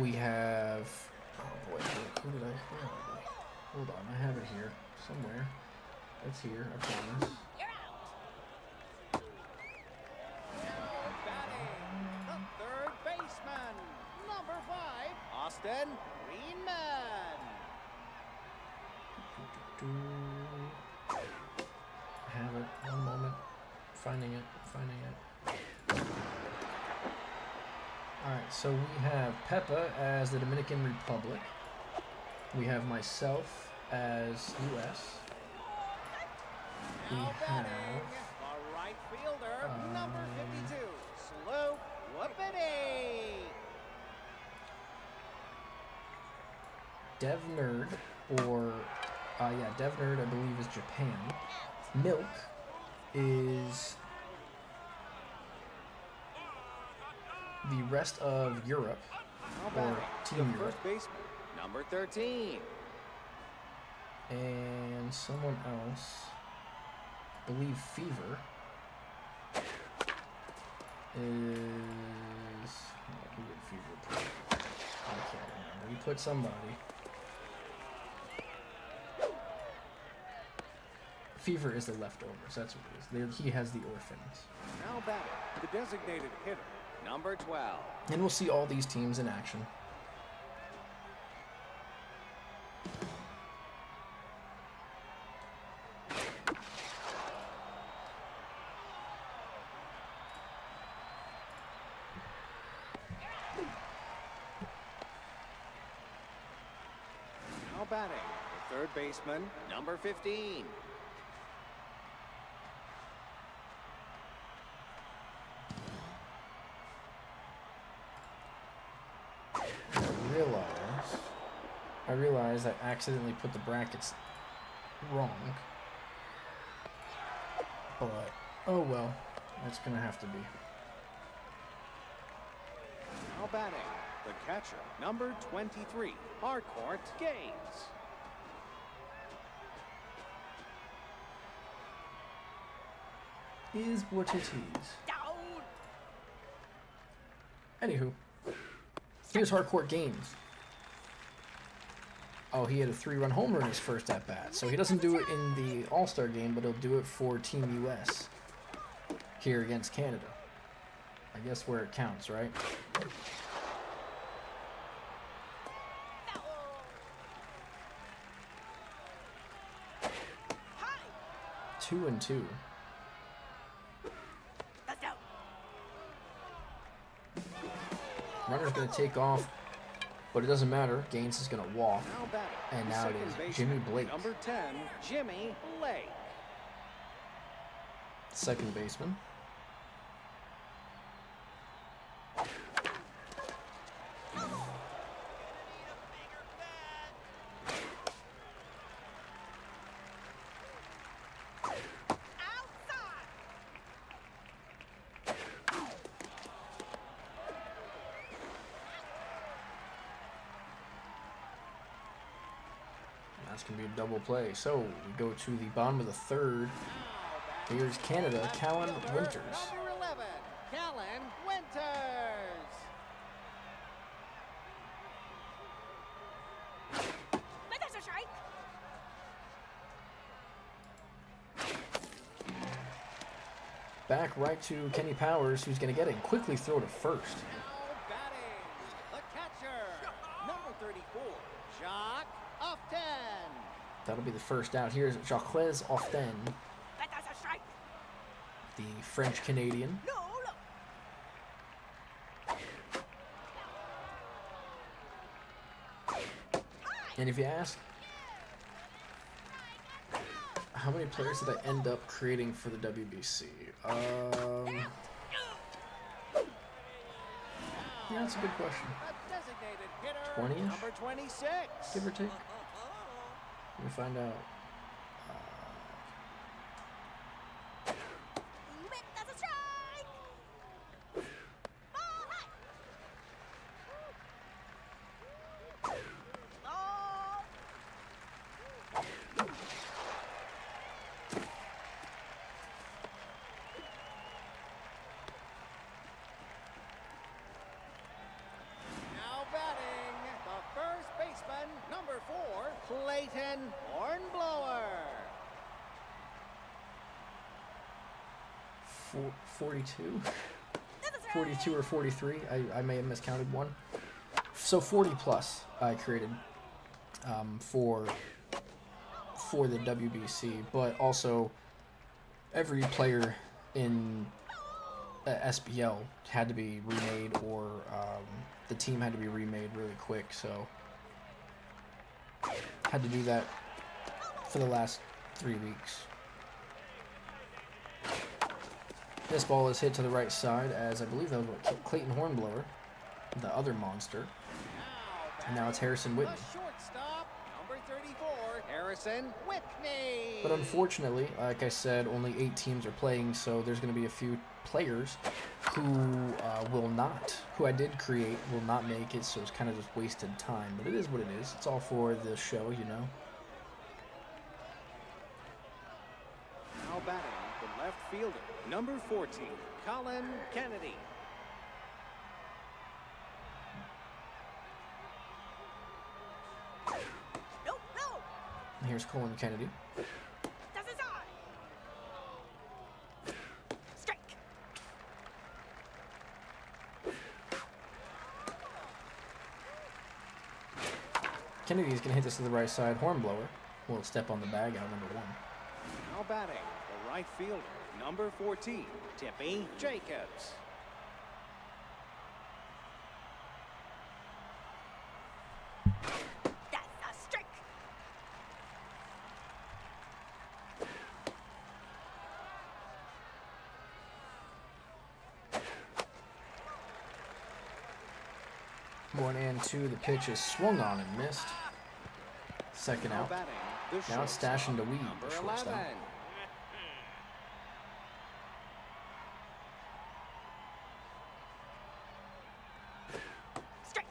We have. Oh boy, who did I? Where are they? Hold on, I have it here somewhere. It's here, I promise. You're out. Batting, number 5, Austin Greenman. I have it. One moment. Finding it. Alright, so we have Peppa as the Dominican Republic. We have myself as US. We Now have batting, the right fielder, number 52, Slope Whoopity. Dev Nerd, or Dev Nerd I believe is Japan. Milk is the rest of Europe, Now or batting, Team the Europe. first baseman, number 13. And someone else, I believe Fever, is... who did Fever put? I can't remember. He put somebody. Fever is the leftovers, that's what it is. He has the Orphans. Now batting, the designated hitter, number 12. And we'll see all these teams in action. Now batting, the third baseman, number 15. I realized I accidentally put the brackets wrong. But, oh well, that's gonna have to be. Now batting, the catcher, number 23, Harcourt Gaines. Is what it is. Down. Anywho, here's Harcourt Gaines. Oh, he had a 3-run homer in his first at-bat, so he doesn't do it in the All-Star game, but he'll do it for Team US here against Canada. I guess where it counts, right? Hi. 2-2. Let's go. Runner's gonna take off, but it doesn't matter. Gaines is gonna walk. Now batting, And the now it second is baseman, Jimmy Blake. Number 10, Jimmy Blake. Second baseman. Outside. That's gonna be a double play. So we go to the bottom of the third. Here's Canada, Callan Winters. Number 11, Callan Winters. But there's a strike. Back right to Kenny Powers, who's gonna get it and quickly throw to first. Now batting, the catcher, number 34, Jacques Often. That'll be the first out. Here's Jacques Often, But there's a strike. the French-Canadian. No. And if you ask, how many players did I end up creating for the WBC? Yeah, that's a good question. A designated hitter, 20-ish? number 26. Give or take. Let me find out. But there's a strike. Ball high. Ball. Now batting, the first baseman, number 4, Clayton Hornblower. 42? There's a strike. 42 or 43? I may have miscounted one. So 40 plus I created for the WBC, but also every player in SBL had to be remade, or the team had to be remade really quick, so had to do that for the last 3 weeks. This ball is hit to the right side, as I believe that was what Clayton Hornblower, the other monster. And now it's Harrison Whitney. The shortstop, number 34, Harrison Whitney. But unfortunately, like I said, only 8 teams are playing, so there's going to be a few players who will not, who I did create, will not make it, so it's kind of just wasted time. But it is what it is. It's all for the show, you know. Now batting, the left fielder, number 14, Colin Kennedy. No, no. Here's Colin Kennedy. Das ist on. Strike. Kennedy's going to hit this to the right side. Hornblower will step on the bag out, number 1. Now batting, the right fielder, number 14, Tippy Jacobs. That's a strike. One and 2, the pitch is swung on and missed. Second Now out. batting, the Now it's shortstop, stashing to Weed, number the shortstop. 11. Strike.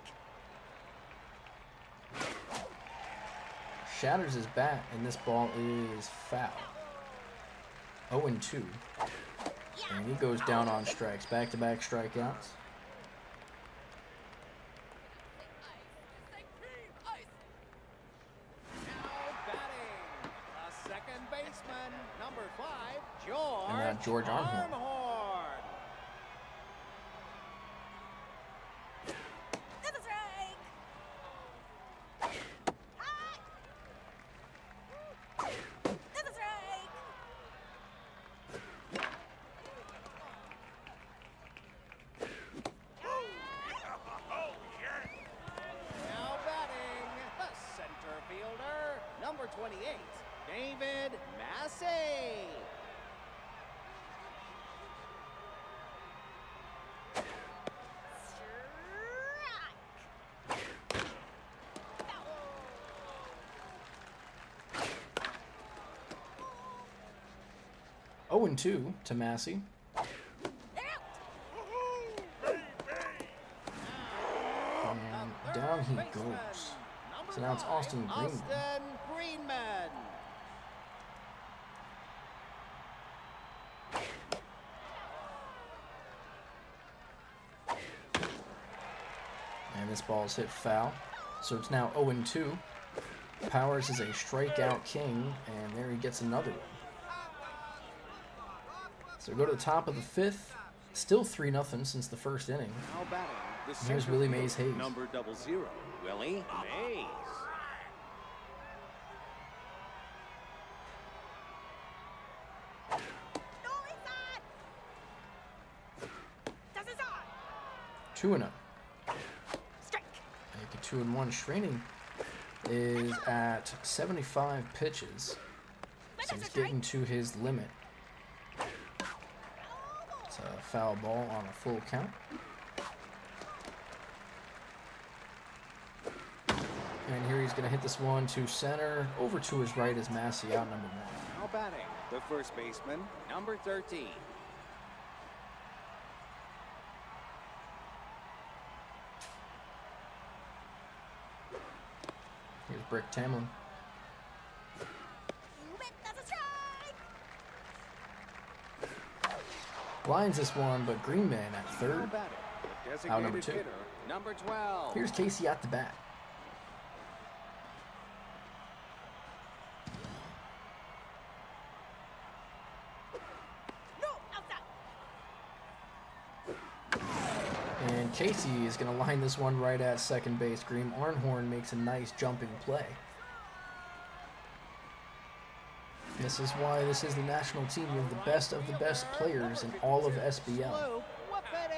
Shatters his bat, and this ball is foul. 0-2. And he goes down on strikes. Back-to-back strikeouts. Now batting, the second baseman, number 5, George. And now George Armhorn. That's a strike. Hot. That's a strike. Now batting, the center fielder, number 28, David Massey. Strike. Oh, 0-2 to Massey. They're out. And down he goes. So now it's Austin Greenman. Austin Greenman. And this ball is hit foul. So it's now 0-2. Powers is a strikeout king, and there he gets another one. So we go to the top of the 5th. Still 3-0 since the first inning. Now batting, the Here's center Willie fielder, Mays Hayes. number 00, Willie Mays. No, it's on. Das ist on. 2-0. Strike. Make it 2-1. Straining is at 75 pitches. So he's getting to his limit. It's a foul ball on a full count. And here he's going to hit this one to center. Over to his right is Massey, out number 1. Now batting, the first baseman, number 13. Here's Brick Tamlin. That's a strike. Lines this one, but Greenman at Now third. batting, the designated Out number 2. hitter, number 12. Here's Casey at the bat. No, outside. And Casey is going to line this one right at second base. Green Arnhorn makes a nice jumping play. This is why this is the national team. You have the best players in all of SBL. Luke Whoopity.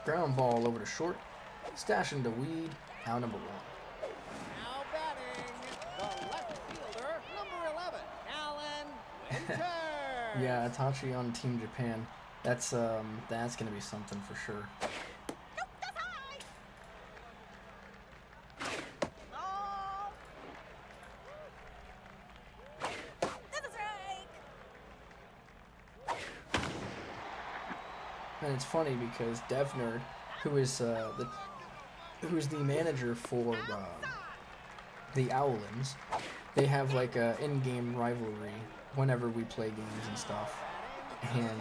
Ground ball over to short. Stashing to Weed. Out number 1. Now batting, the left fielder, number 11, Alan Winter. Yeah, Itachi on Team Japan. That's gonna be something for sure. Nope, that's high. Ball. That's a strike. And it's funny because DevNerd, who is the manager for the Owlins, they have like a in-game rivalry whenever we play games and stuff. And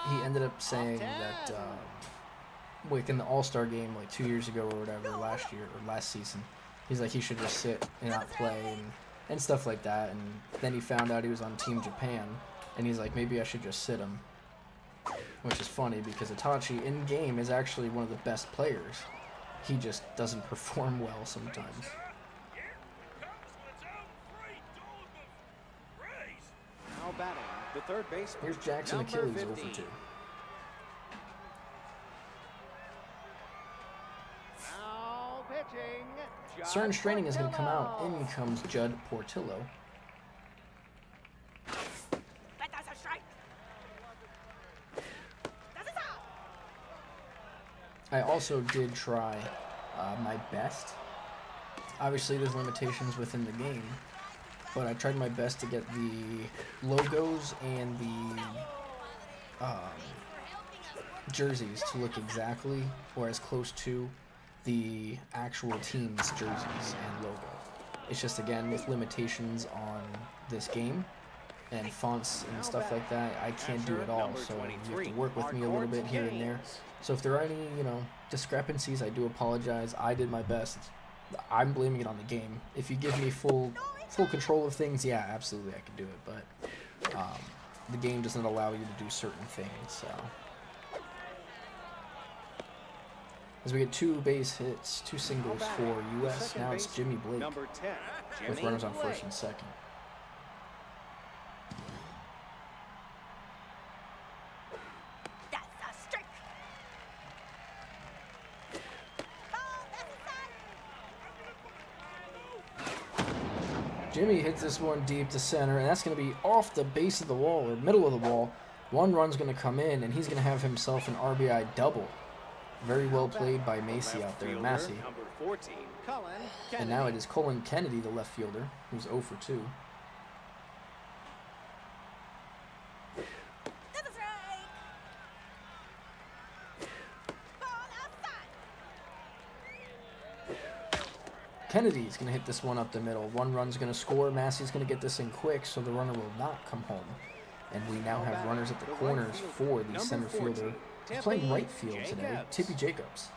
he ended up saying that like in the All-Star game like 2 years ago or whatever, last year or last season, he's like he should just sit and not play and stuff like that. And then he found out he was on Team Japan, and he's like, maybe I should just sit him. Which is funny because Itachi in game is actually one of the best players. He just doesn't perform well sometimes. Now batting, the third baseman. Here's Jackson number Achilles 15. 0 for 2. Now pitching. Certain straining is going to come out. In comes Judd Portillo. That's a strike. That's a stop. I also did try my best. Obviously, there's limitations within the game, but I tried my best to get the logos and the jerseys to look exactly or as close to the actual team's jerseys and logo. It's just, again, with limitations on this game and fonts and stuff like that, I can't do it all, so you have to work with me a little bit here and there. So if there are any, discrepancies, I do apologize. I did my best. I'm blaming it on the game. If you give me full control of things, yeah, absolutely I can do it, but the game doesn't allow you to do certain things, so. As we get 2 base hits, 2 singles for US, now it's Jimmy Blake Number 10, with Jimmy runners on Blake. first and second. That's a strike. Ball. That's a side. Jimmy hits this one deep to center, and that's going to be off the base of the wall, or middle of the wall. 1 run's going to come in, and he's going to have himself an RBI double. Very well played by Macy out there, Massey. Number 14, Cullen And now Kennedy. it is Colin Kennedy, the left fielder, who's 0 for 2. That's a strike. Ball outside. Kennedy's going to hit this one up the middle. 1 run's going to score. Massey's going to get this in quick, so the runner will not come home. And we now have runners at the corners for the center fielder. He's playing right field today, Tippy Jacobs.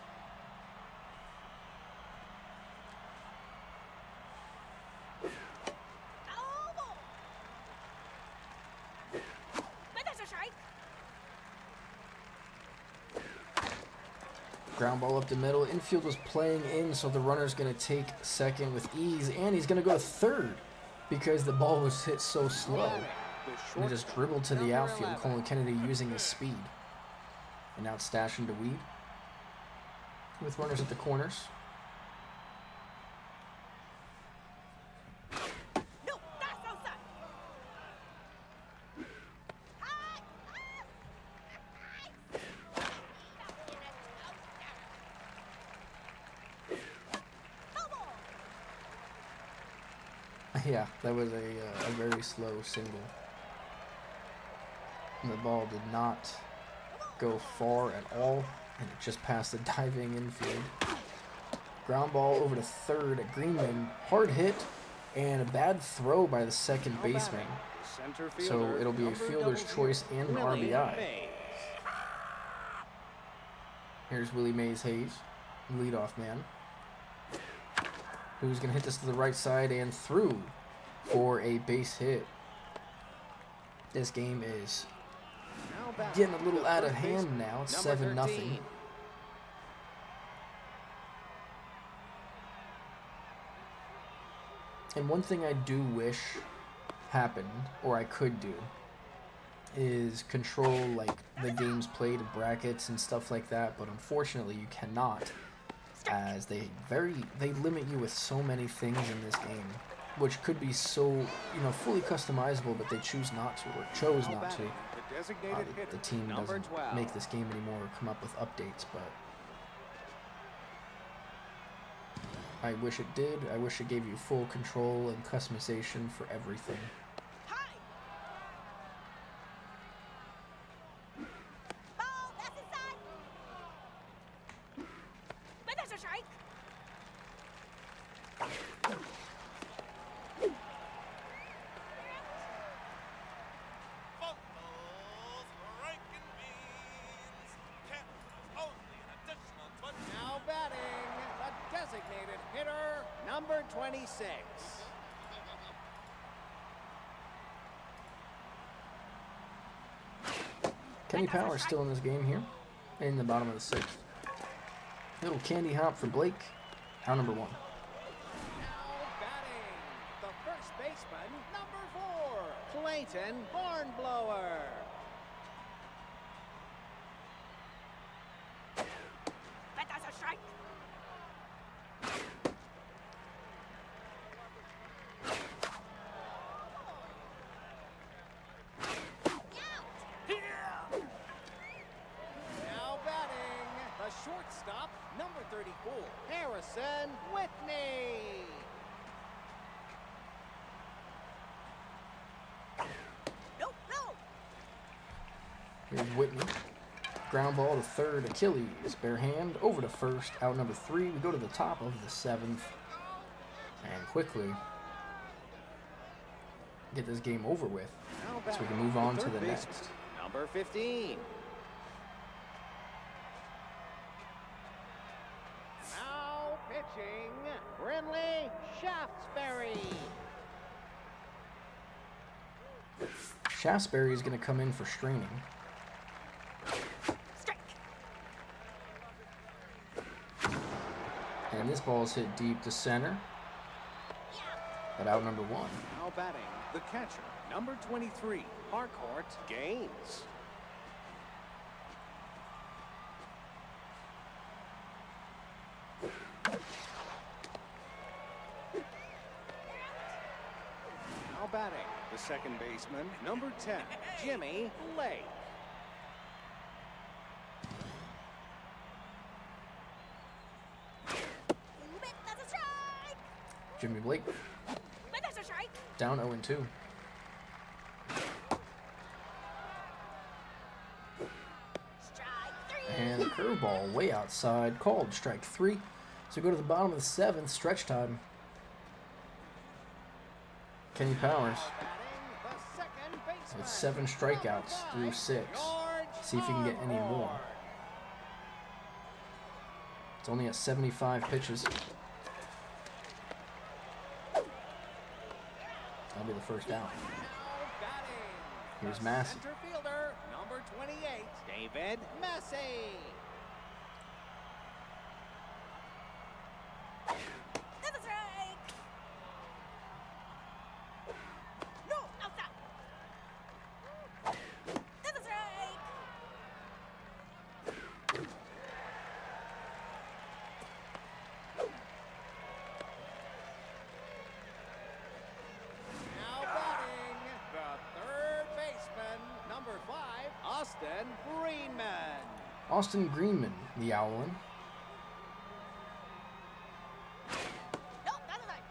Oh, ball. That's a strike. Ground ball up the middle. Infield was playing in, so the runner's going to take second with ease, and he's going to go to third because the ball was hit so slow. And he just dribbled to the outfield, Colin Kennedy using his speed. And now it's stashing to Weed with runners at the corners. No, that's outside. High. Ball. Yeah, that was a very slow single. And the ball did not go far at all, and it just passed the diving infield. Ground ball over to third at Greenman. Hard hit and a bad throw by the second baseman. Center So fielder, it'll be a number fielder's 00, choice and an Willie RBI. Mays. Here's Willie Mays Hayes, leadoff man, who's going to hit this to the right side and through for a base hit. This game is getting a little out of hand now. It's 7-0. And one thing I do wish happened, or I could do, is control like the games played, brackets and stuff like that, but unfortunately you cannot, as they limit you with so many things in this game, which could be so, fully customizable, but they chose not to. The team doesn't make this game anymore or come up with updates, but I wish it did. I wish it gave you full control and customization for everything. Ball, that's inside. But there's a strike. Fumbles, breaking beans. Count only an additional 20. Now batting, the designated hitter, number 26. Kenny Powers still in this game here, in the bottom of the 6th. Little candy hop for Blake, out number 1. Now batting, the first baseman, number 4, Clayton Hornblower. But there's a strike. Now batting, the shortstop, number 34, Harrison Whitney. No, no. Here's Whitney. Ground ball to third, Achilles. Bare hand, over to first, out number 3. We go to the top of the 7th. And quickly get this game over with, Now so we can batting, move on the to the third next. baseman, number 15. Now pitching, Brinley Shaftesbury. Shaftesbury is going to come in for straining. Strike. And this ball is hit deep to center, but out number 1. Now batting, the catcher, number 23, Harcourt Gaines. Now batting, the second baseman, number 10, Jimmy Lake. But there's a strike. Jimmy Blake But there's a strike. down 0-2. Strike 3. And a curveball way outside, called strike 3. So we go to the bottom of the 7th, stretch time. Kenny Powers Batting, the second baseman, with 7 strikeouts through 6. See if he can get any more. It's only at 75 pitches. That'll be the first out. Here's Massey. Center fielder, number 28, David Massey. There's a strike. No, outside. There's a strike. Now batting, the third baseman, number 5, Austin Greenman. Austin Greenman, the Owlin. No, that's a strike.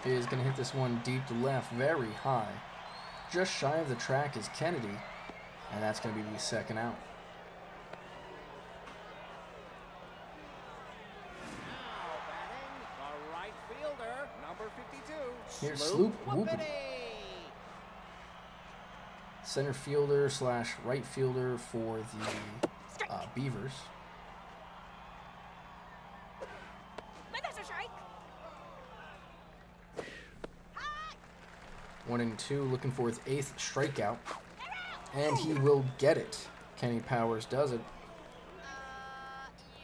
Is going to hit this one deep to left, very high. Just shy of the track is Kennedy, and that's going to be the second out. Now batting, the right fielder, number 52, Here's Sloop Sloop Whoopity. Whoopity. center fielder slash right fielder for the Beavers. But that's a strike. 1-2, looking for his 8th strikeout, and he will get it. Kenny Powers does it.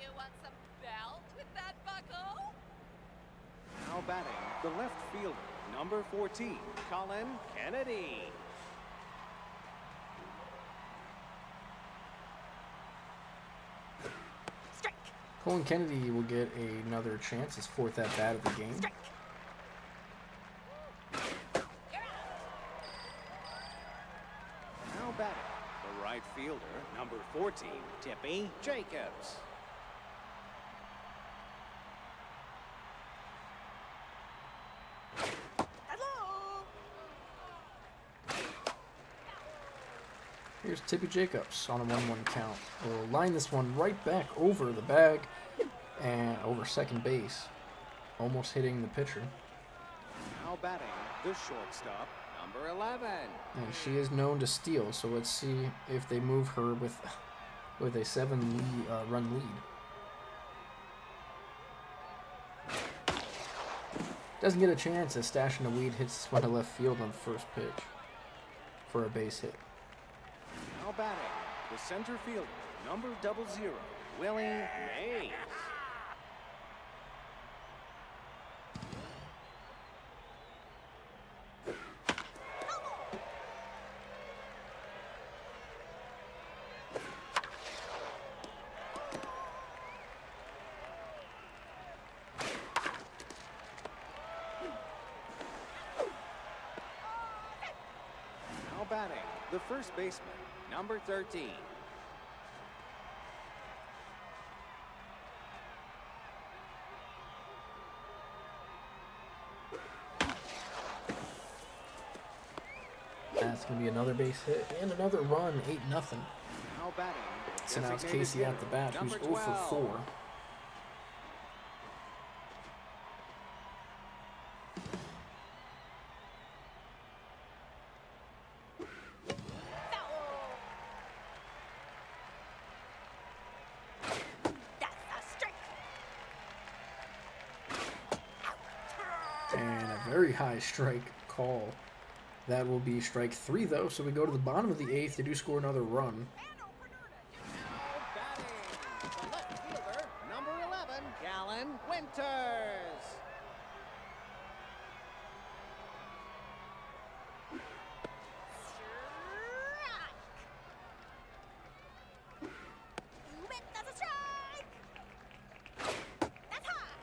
You want some belt with that buckle? Now batting, the left fielder, number 14, Colin Kennedy. Strike. Colin Kennedy will get another chance, his 4th at bat of the game. Strike. Now batting, the right fielder, number 14, Tippy Jacobs. Hello. Here's Tippy Jacobs on a 1-1 count. We'll line this one right back over the bag and over second base, almost hitting the pitcher. Now batting, the shortstop, number 11. And she is known to steal, so let's see if they move her with a 7-run lead. Doesn't get a chance as Stash in the Weed hits this one to left field on first pitch for a base hit. Now batting, the center fielder, number 00, Willie Mays. Now batting, the first baseman, number 13. That's going to be another base hit and another run, 8-0. Now batting, So now it's designated Casey at the hitter, bat, who's number 0 for 12. 4. That's a strike. And a very high strike call. That will be strike 3, though, so we go to the bottom of the 8th. They do score another run. Now batting, the left fielder, number 11, Galen Winters. Strike. That's a strike. That's high.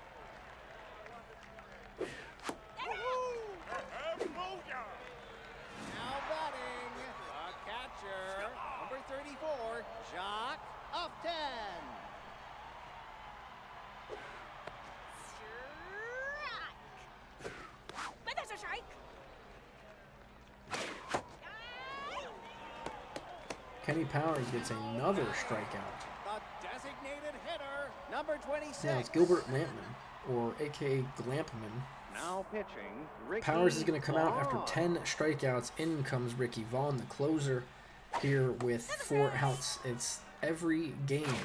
Now batting, a catcher, number 34, Jacques Upton. Strike. But that's a strike. Kenny Powers gets another strikeout. The designated hitter, number 26. Now it's Gilbert Lampman, or a.k.a. Glampman. Now pitching, Ricky Powers is going to come out after Vaughn. 10 strikeouts. In comes Ricky Vaughn, the closer, here with 4 outs. It's every game,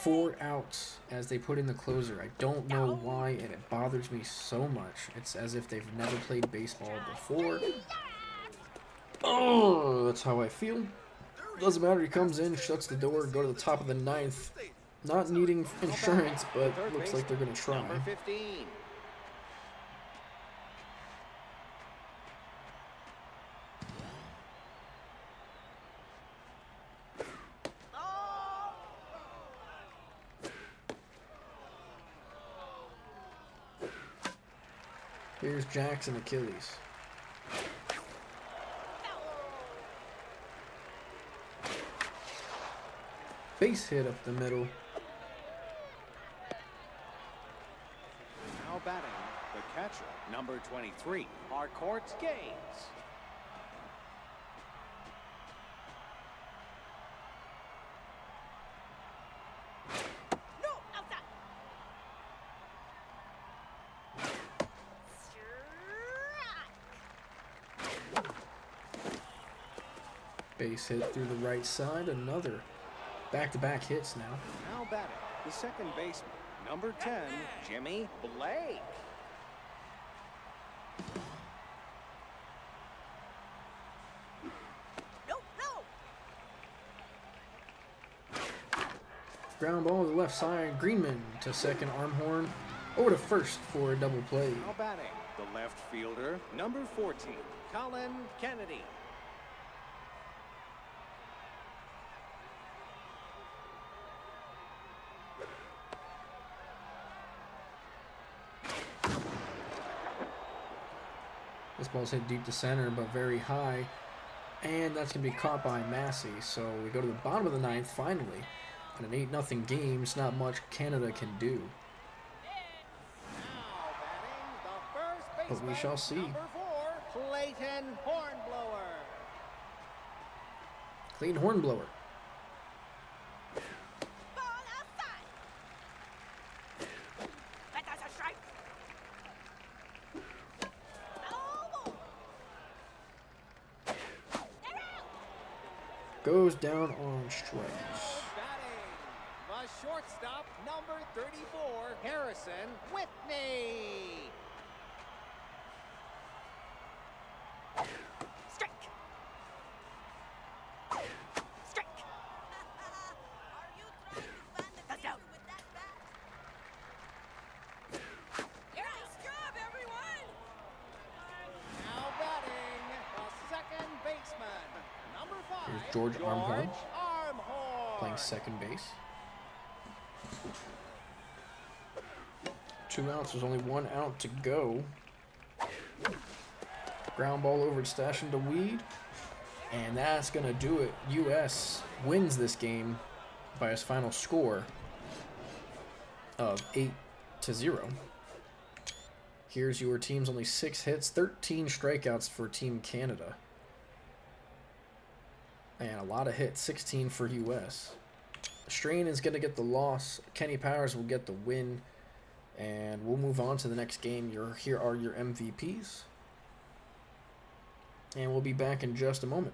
4 outs as they put in the closer. I don't know why, and it bothers me so much. It's as if they've never played baseball before. Oh, that's how I feel. Doesn't matter, he comes in, shuts the door, go to the top of the 9th. Not needing insurance, but Third looks like they're going to try. Number 15. Here's Jackson Achilles. Base hit up the middle. Now batting, the catcher, number 23, Harcourt Gaines. No, outside. Strike. Base hit through the right side. Another back-to-back hits now. Now batting, the second baseman, number 10, Jimmy Blake. No, no. Ground ball to the left side. Greenman to second. Armhorn over to first for a double play. Now batting, the left fielder, number 14, Colin Kennedy. This ball's hit deep to center, but very high. And that's going to be caught by Massey. So we go to the bottom of the ninth, finally. In an 8-0 game, it's not much Canada can do. Now batting, the first But we baseman, shall see. number 4, Clayton Hornblower. Clean Hornblower. Ball outside. That's a strike. No more. They're out. Goes down on strikes. Batting, the shortstop, number 34, Harrison Whitney. Strike. Strike. Are you trying to find the That's out. pitcher with that bat? Nice job, everyone. Now batting, the second baseman, number 5, Here's George Armhorn. Armhorn. Playing second base. 2 outs. There's only 1 out to go. Ground ball over to Stashin to Weed. And that's going to do it. U.S. wins this game by its final score of 8-0. Here's your team's only 6 hits, 13 strikeouts for Team Canada. And a lot of hits, 16 for U.S. Strain is going to get the loss. Kenny Powers will get the win. And we'll move on to the next game. Here are your MVPs. And we'll be back in just a moment.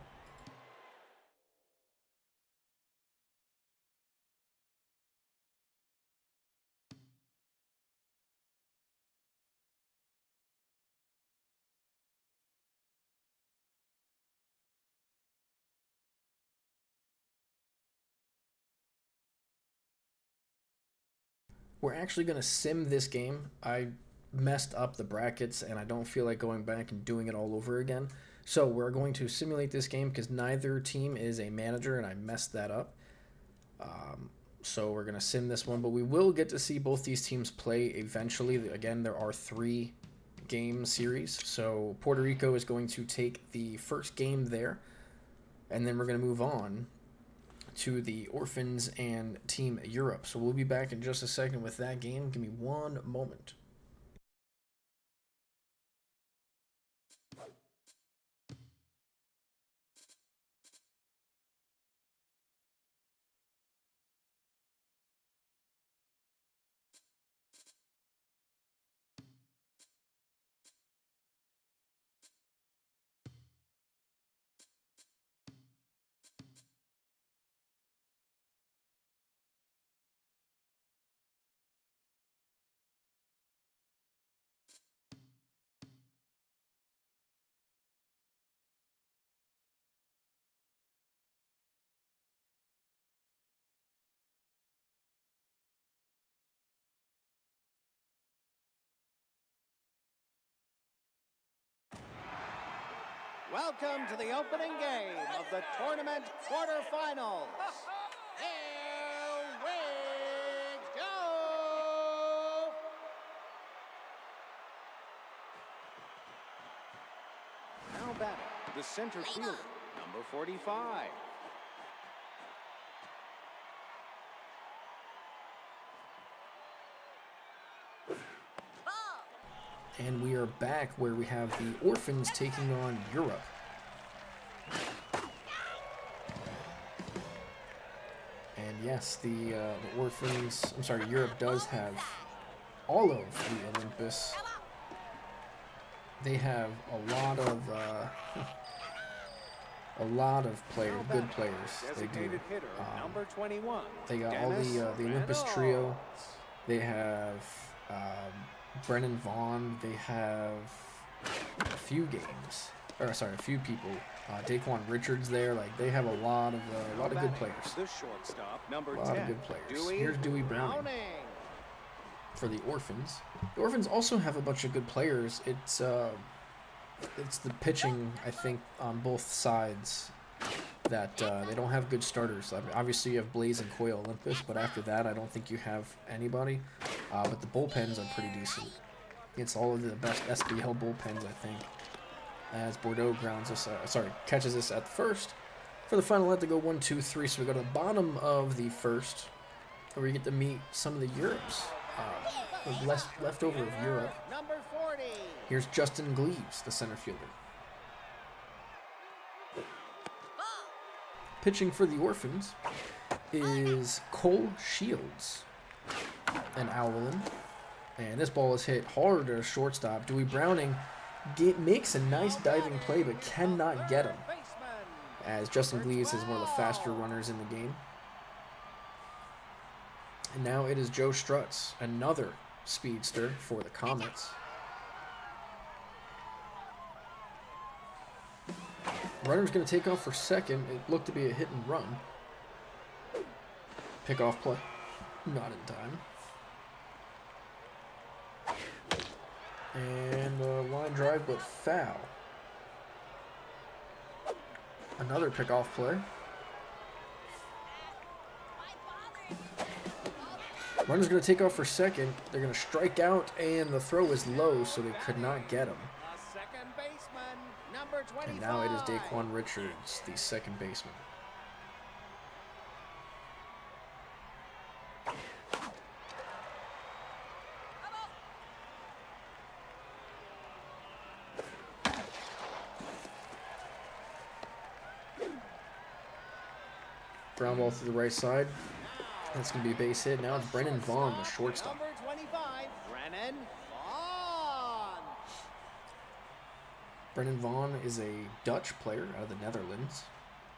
We're actually going to sim this game. I messed up the brackets, and I don't feel like going back and doing it all over again. So we're going to simulate this game because neither team is a manager, and I messed that up. So we're going to sim this one, but we will get to see both these teams play eventually. Again, there are 3-game series. So Puerto Rico is going to take the first game there, and then we're going to move on to the Orphans and Team Europe. So we'll be back in just a second with that game. Give me one moment. Welcome to the opening game of the tournament quarterfinals. Here we go! Now batting, the center fielder, number 45. And we are back where we have the Orphans taking on Europe. And yes, the Orphans, I'm sorry, Europe does have all of the Olympus. They have a a lot of players, good players. They do. Designated hitter, number 21. They got all Dennis the Olympus Reynolds. trio. They have Brennan Vaughn. They have a few games, or sorry, a few people. Daquan Richards there. Like they have a lot of good players. The shortstop, number A lot 10. of good players. Dewey Here's Dewey Browning for the Orphans. The Orphans also have a bunch of good players. It's the pitching, I think, on both sides that they don't have good starters. I mean, obviously, you have Blaze and Coy Olympus, but after that, I don't think you have anybody. But the bullpens are pretty decent. It's all of the best SBL bullpens, I think. As Bordeaux catches this at the first. For the final, let to go 1, 2, 3. So we go to the bottom of the first, where we get to meet some of the Europes. Leftover of Europe. Number 40. Here's Justin Gleaves, the center fielder. Pitching for the Orphans is Cole Shields, an Owlin. And this ball is hit hard to shortstop. Dewey Browning makes a nice diving play, but cannot get him, as Justin Gleaves is one of the faster runners in the game. And now it is Joe Strutz, another speedster for the Comets. Runner's going to take off for second. It looked to be a hit and run. Pickoff play. Not in time. And a line drive, but foul. Another pickoff play. Runner's going to take off for second. They're going to strike out, and the throw is low, so they could not get him. The second baseman, number 25. And now it is Daquan Richards, the second baseman. Ground ball to the right side. That's going to be a base hit. Now it's Brennan Vaughn, the shortstop. Number 25, Brennan Vaughn. Brennan Vaughn is a Dutch player out of the Netherlands,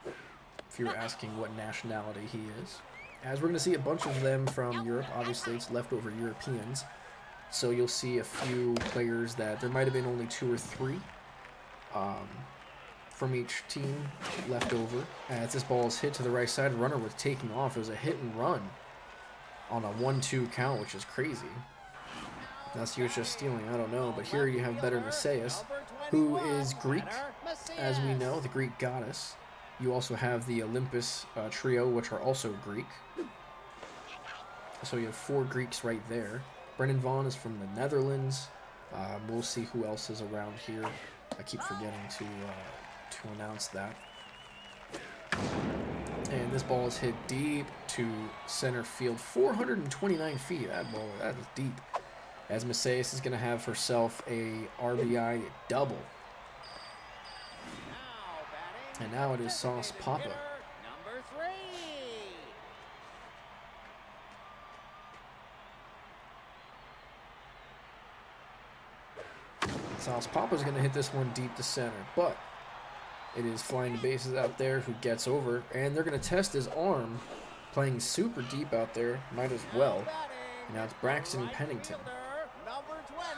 if you're asking what nationality he is. As we're going to see a bunch of them from Europe. Obviously, it's leftover Europeans. So you'll see a few players that there might have been only 2 or 3 from each team left over. As this ball is hit to the right side, runner was taking off. It was a hit and run on a 1-2 count, which is crazy. Unless he was just stealing, I don't know. But here you have Better Messias, who is Greek, as we know, the Greek goddess. You also have the Olympus trio, which are also Greek. So you have 4 Greeks right there. Brennan Vaughn is from the Netherlands. We'll see who else is around here. I keep forgetting to announce that. And this ball is hit deep to center field, 429 feet. That is deep. As Messias is going to have herself a RBI double. And now it is Sauce Papa. Number 3. Sauce Papa's going to hit this one deep to center, but it is flying the bases out there who gets over, and they're going to test his arm, playing super deep out there, might as well. And now it's Braxton Pennington. Number 20,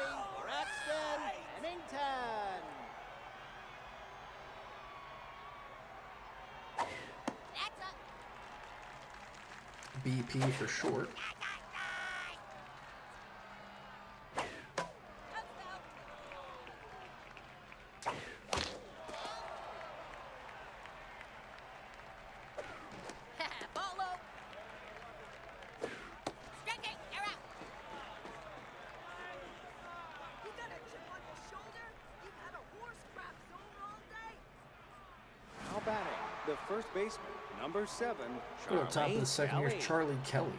Braxton Pennington. BP for short. Now batting, the first baseman, number 7, Go to the top of the second. Here's Charlie Kelly.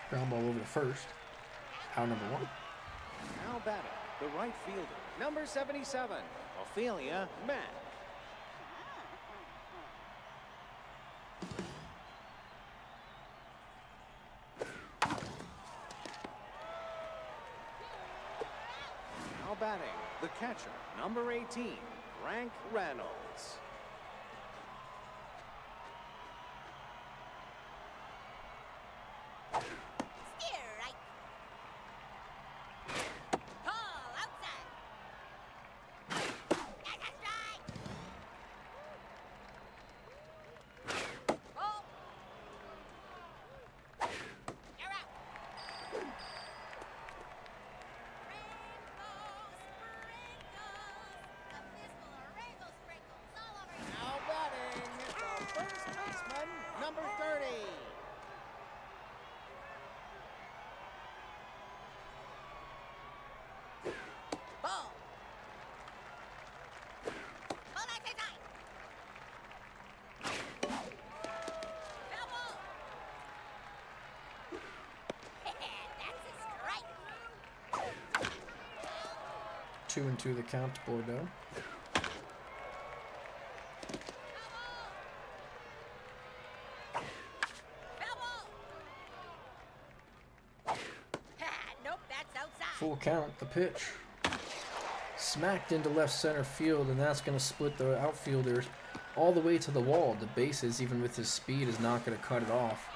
Ground ball over to first. Out number 1. Now batting, the right fielder, number 77, Ophelia Matt. catcher, number 18, Frank Reynolds. Steer right. Call outside. That's a strike. Ball. You're out. Rainbow sprinkles, all over you. Now batting, the first baseman, number 30. Ball. Ball outside side. Foul ball. That's a strike. 2-2 the count to Bordeaux. Foul ball. Nope, that's outside. Full count, the pitch. Smacked into left center field, and that's going to split the outfielders all the way to the wall. The bases, even with his speed, is not going to cut it off.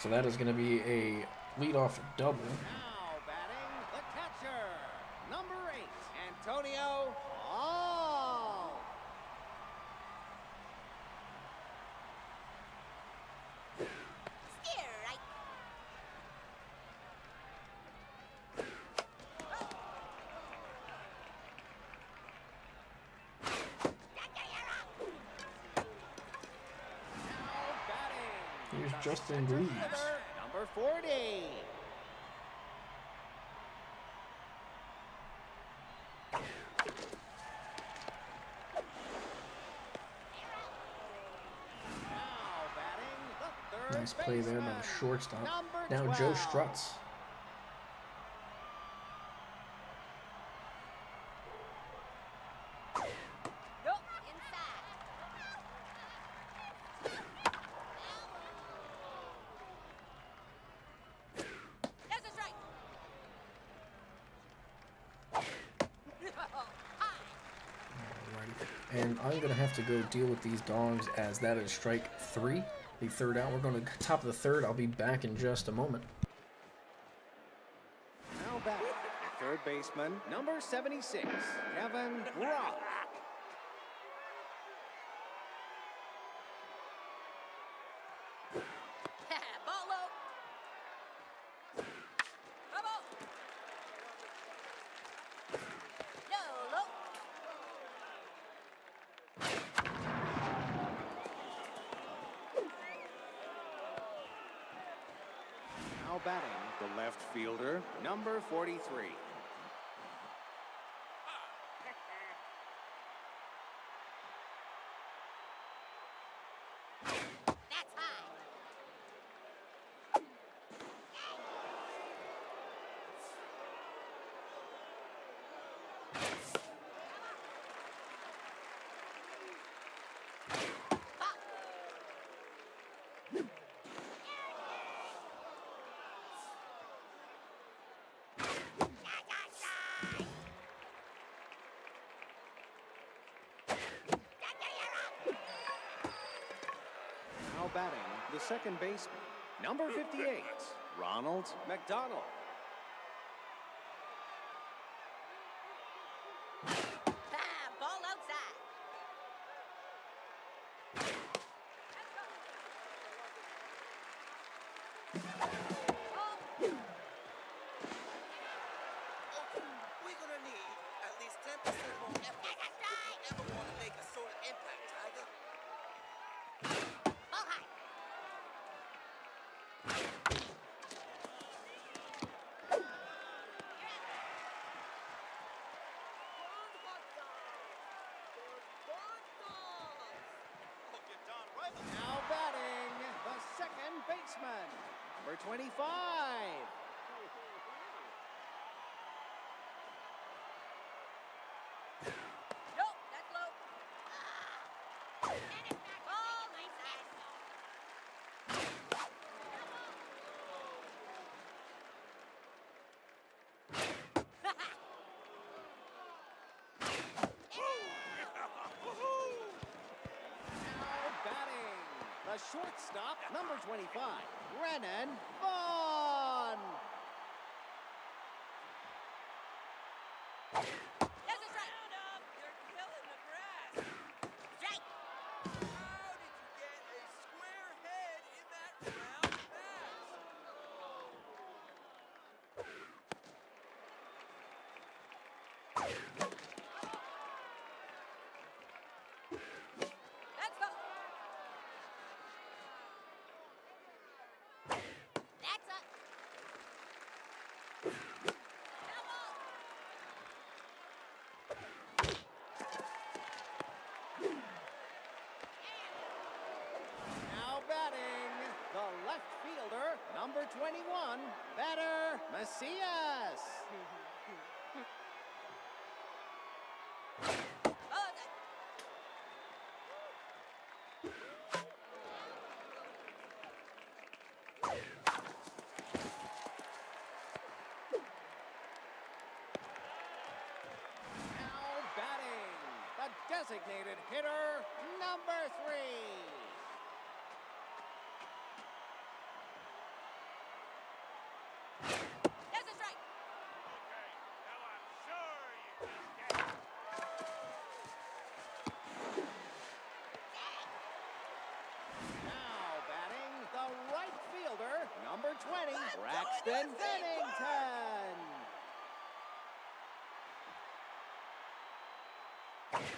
So that is going to be a leadoff double. Now batting, the catcher, number 8, Antonio Hall. Steer right. Now batting, Here's the Justin center Greaves. fielder, number 40. Now batting, the third Nice play there by the baseman, shortstop. number Now 12. Joe Strutz. Nope, inside. There's a strike. High. Alrighty. And I'm going to have to go deal with these dogs, as that is strike 3. The third out. We're going to top of the third. I'll be back in just a moment. Now back, third baseman, number 76, Kevin Brock. Ball low. Bubble. Low, low. Now batting, the left fielder, number 43. That's high. Now batting, the second baseman, number 58, Ronald McDonald. Ball outside. We're gonna need at least 10% more effort if you ever want to make a sort of impact, Tiger. Ball high. Oh, you're darn right. Now batting, the second baseman, number 25. Nope, that's low. And it's back. Ball my side. The shortstop, number 25, Brennan Vaughn. That's a strike. They're killing the grass. Strike. How did you get a square head in that round pass? That's the. That's a. No ball. Now batting, the left fielder, number 21, batter Macias. Oh, the. Now batting, the designated hitter, number 3. That's a strike. Okay, now I'm sure you just get it. Now batting, the right fielder, number 20, Braxton Bennington. Strike.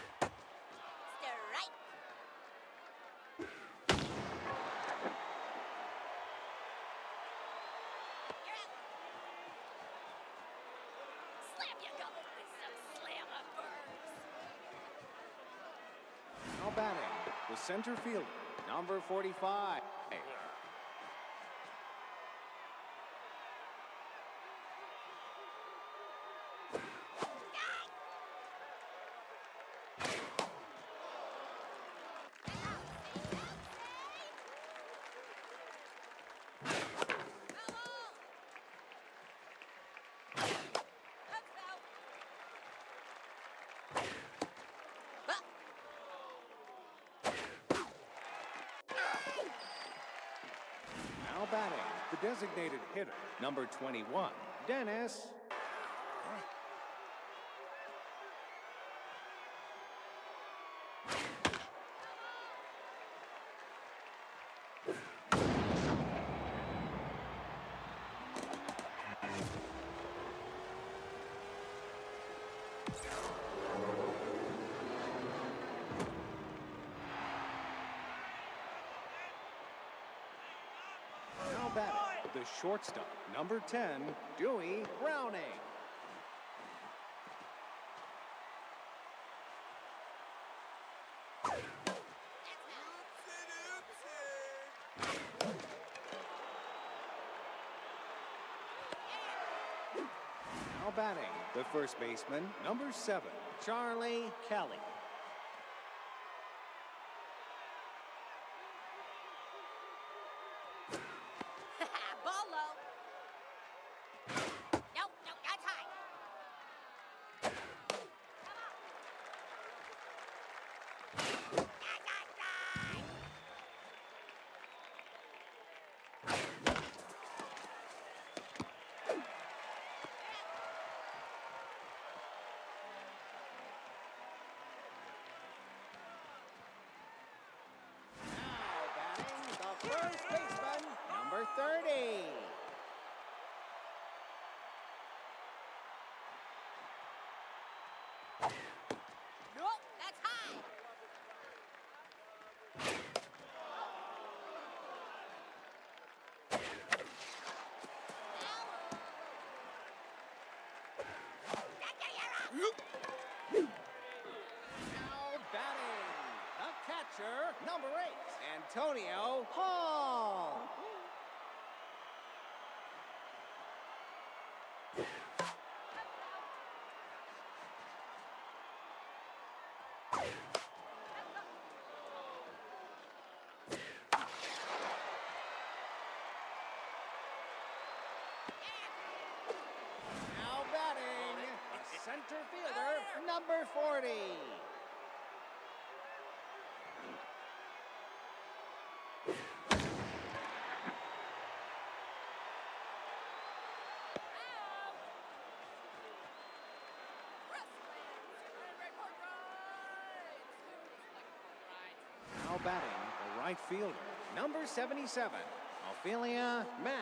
You're out. Slam your gullet with some slammer birds. Now batting, the center fielder, number 45. Now batting, the designated hitter, number 21, Dennis. Now batting, the shortstop, number 10, Dewey Browning. Now batting, the first baseman, number 7, Charlie Kelly. Ball low. Nope, that's high. Come on. That's high. Now batting, the first baseman, number 30. Nope, that's high. Now batting, the catcher, number 8, Antonio Hall. Now batting, the center fielder, number 40. Now batting the right fielder, number 77, Ophelia Mack.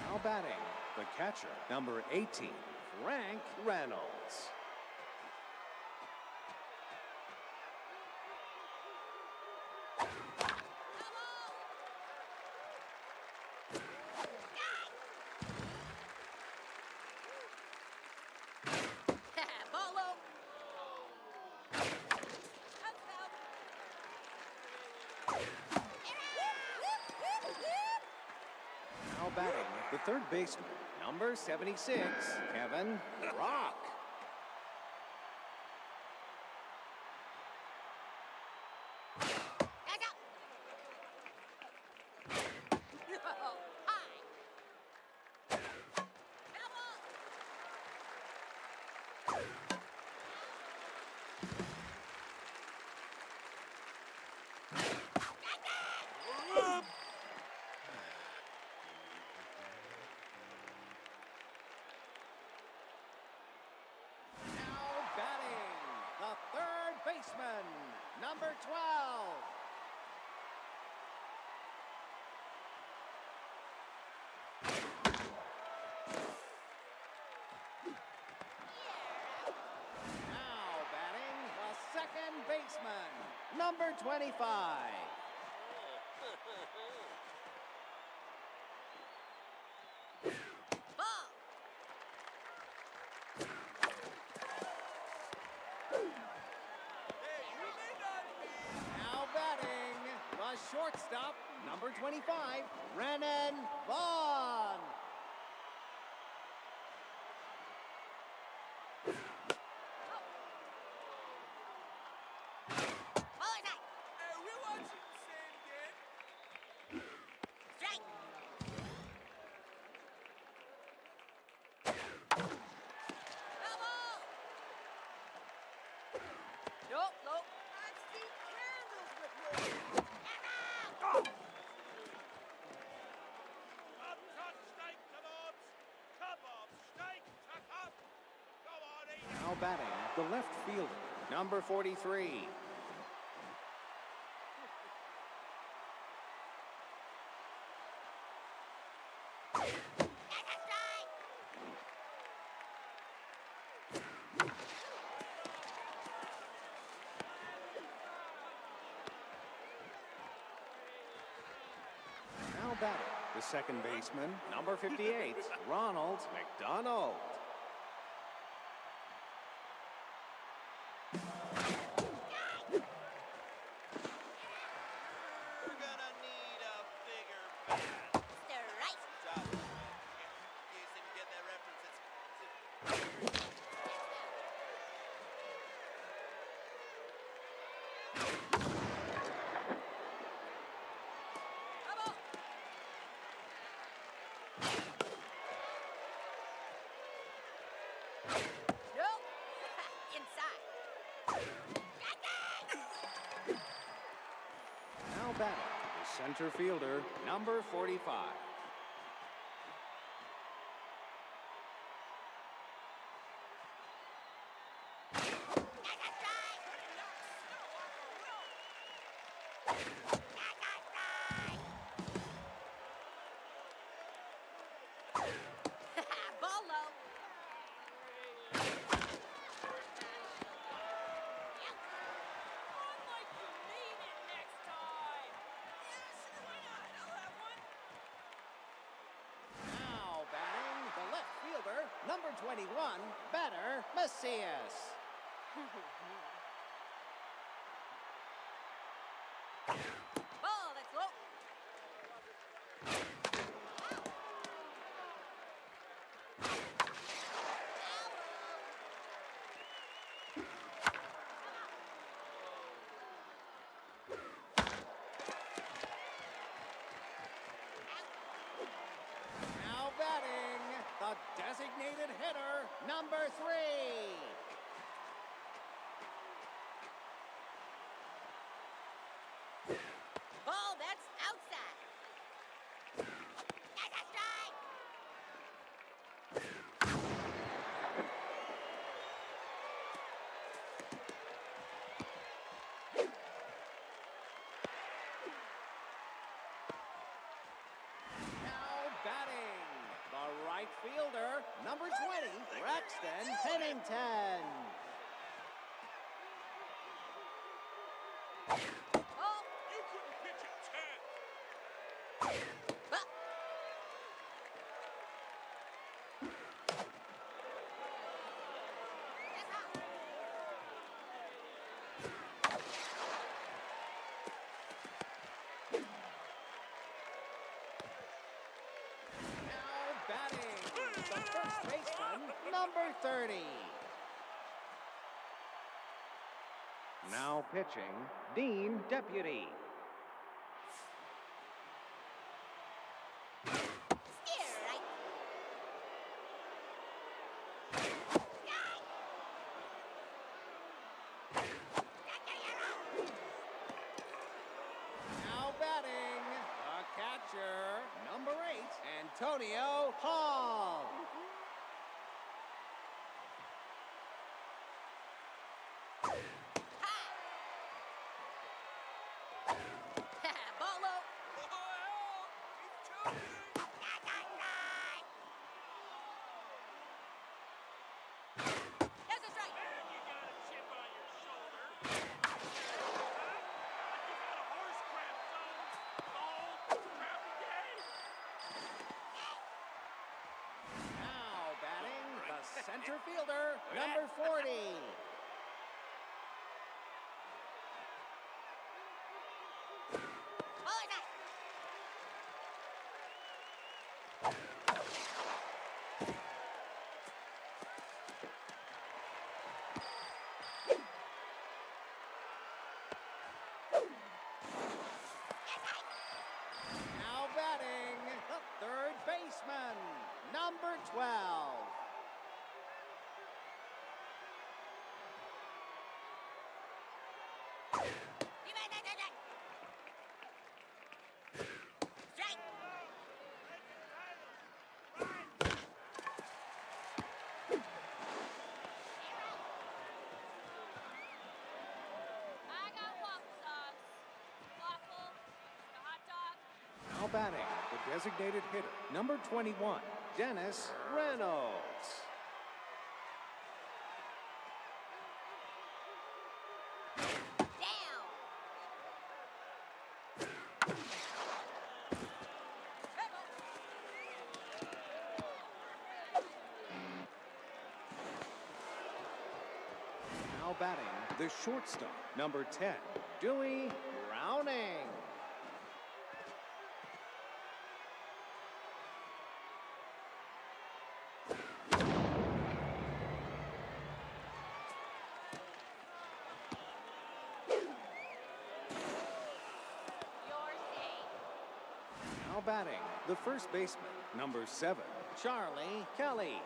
Now batting the catcher, number 18, Frank Reynolds. Bolo. Now batting the third baseman, number 76, Kevin Rock. Now batting the third baseman, number 12. Now batting the second baseman, number 25. Ball. Now batting the shortstop, number 25, Brennan Vaughn. Ball is high. We're watching the same game. Strike. Double. Nope, nope. I've seen candles with wood. Upchuck steak kebabs! Kebab steak chuck-up! Go on, eat it! Now batting the left fielder, number 43. Now batting the second baseman, number 58, Ronald McDonald. We're gonna need a bigger bat. Strike. Job. In case they didn't get that reference, Double. Nope. Inside. Now batting the center fielder, number 45. Ball low. Run like you mean it next time. Yes, why not? I'll have one. Now batting the left fielder, number 21, Banner Macias. Ball that's low. Now batting the designated hitter, number 3. right fielder, number 20, Braxton Pennington. Ball. You couldn't pitch a 10. Ball. That's all. Now batting, the first baseman, number 30. Now pitching, Dean Deputy. Steer right. Now batting, the catcher, number 8, Antonio Hall. Ball low. Oh, he's choking. There's a strike. Man, you got a chip on your shoulder. Like you got a horse crap, son. The whole crappy day. Now batting, the center fielder, number 40. Ball is out. Now batting, the third baseman, number 12. You made that strike. I got waffle dogs. Waffle, the hot dog. Now batting, the designated hitter, number 21, Dennis Reynolds. Down. Now batting, the shortstop, number 10, Dewey Browning. You're safe. Now batting, the first baseman, number 7, Charlie Kelly.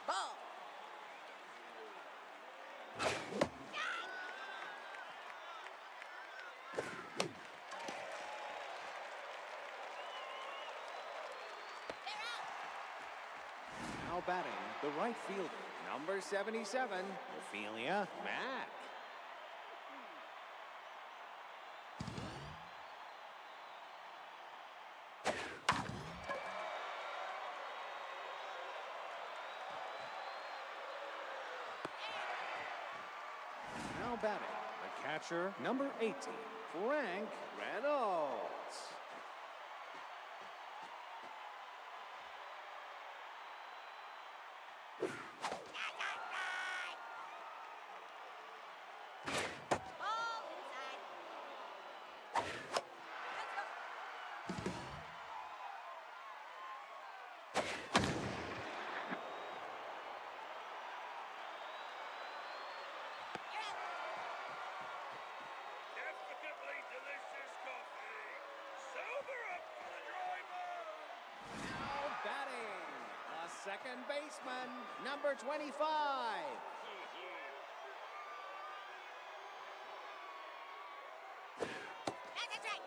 Ball. They're out. Now batting, the right fielder, number 77, Ophelia Mack. Now batting, the catcher, number 18, Frank Reynolds. Ball inside. You're out. Definitely delicious coffee. Sober up for the driver. Now batting, the second baseman, number 25. That's a strike.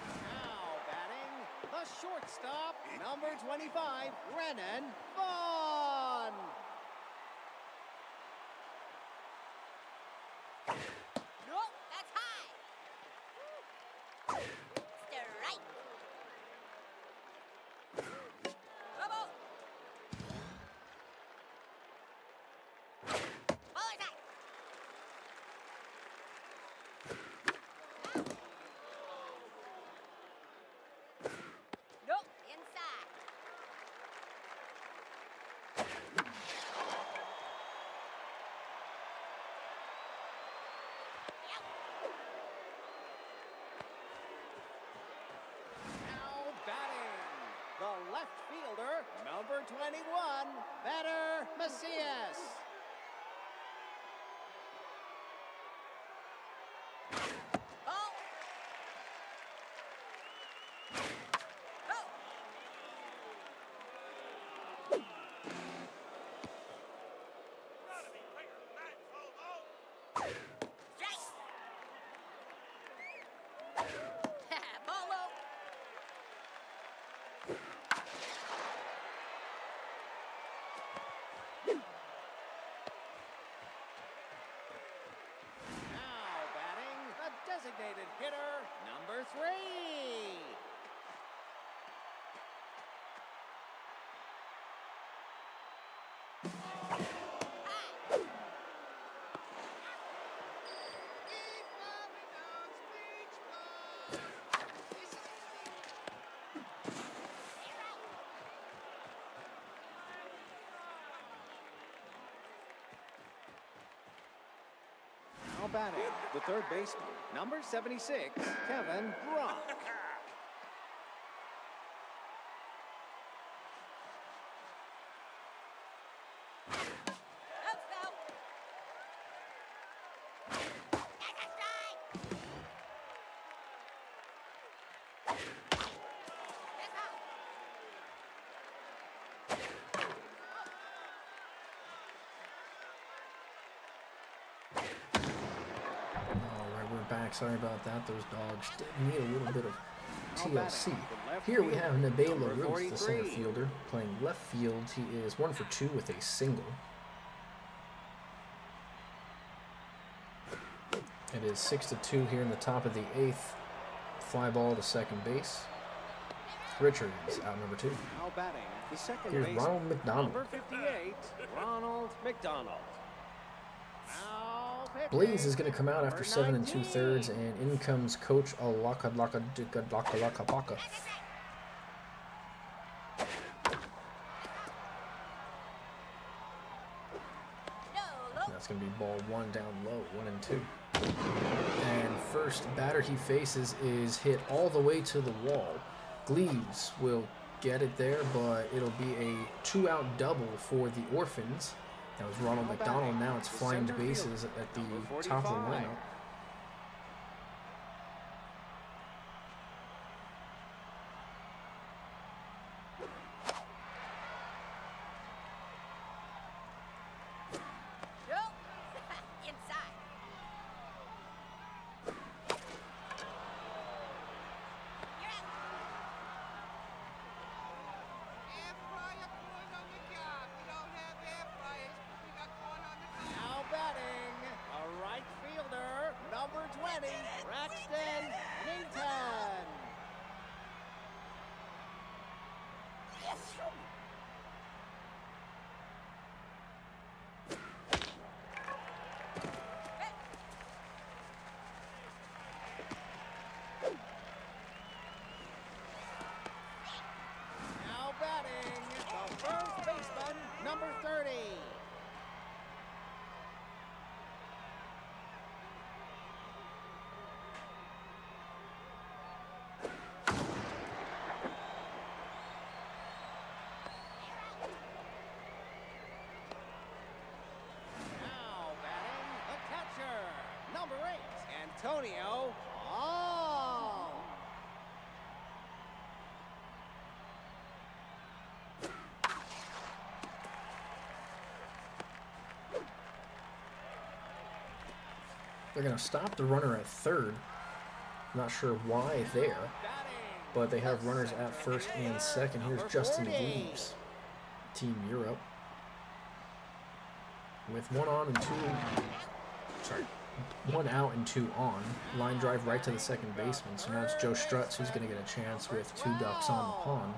Now batting, the shortstop, number 25, Brennan Vaughn. Nope, that's high. Strike. Trouble. Ball is high. Nope, inside. Now batting, the left fielder, number 21, batter Macias. Ball. Go. Gotta be quicker than that, Bobo. Strike. Ball low. Now batting, the designated hitter, number 3. Now batting, the third baseman, number 76, Kevin Brock. Outfield. That's a strike. That's out. Alright, we're back. Sorry about that. Those dogs did need a little bit of TLC. batting, the left Here we have fielder, Nabela number Ruth, the center 43. fielder, playing left field. He is 1 for 2 with a single. It is 6-2 here in the top of the 8th. Fly ball to second base. Richards out number 2. Now batting, the second Here's baseman, Ronald McDonald. number 58, Ronald McDonald. Now pitching, Blaze is going to come out after number 7 19. 2/3, and in comes Coach Alaka Laka Dika Laka Laka Baka. No, low. That's going to be ball 1 down low, 1 and 2. And first batter he faces is hit all the way to the wall. Gleaves will get it there, but it'll be a 2-out double for the Orphans. That was Ronald McDonald. Now it's flying to bases at the top of the lineup. Nope. Inside. You're out. Air fryer corn on the cob. We don't have air fryers, but we got corn on the cob. Now batting, a right fielder, number 20, Braxton Minton. Now batting, the first baseman, number 30. Now batting, the catcher, number 8, Antonio Hall. They're going to stop the runner at third. Not sure why there, Batting, but they have runners at first and second. Here's number Justin 40. Gleaves, Team Europe. With 1 on and 2. Sorry, 1 out and 2 on. Line drive right to the second baseman. So now it's Joe Strutz who's going to get a chance with 2 ducks on the pond.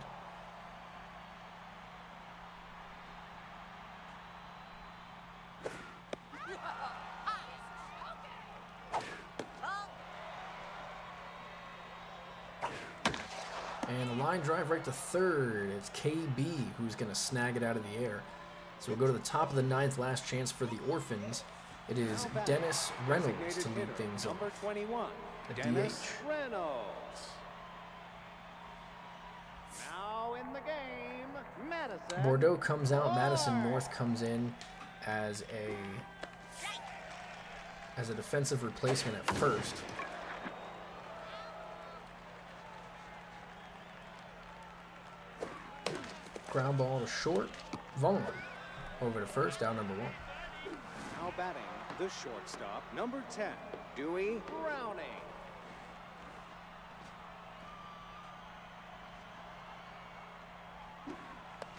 And a line drive right to third. It's KB who's going to snag it out of the air. So we'll go to the top of the 9th, last chance for the Orphans. It is Dennis Reynolds to lead things up. Number 21, A Dennis DH. Reynolds. Now in the game, Madison. Bordeaux comes out. Madison North comes in as a defensive replacement at first. Ground ball to short. Vaughn over to first, down number 1. Now batting, the shortstop, number 10, Dewey Browning.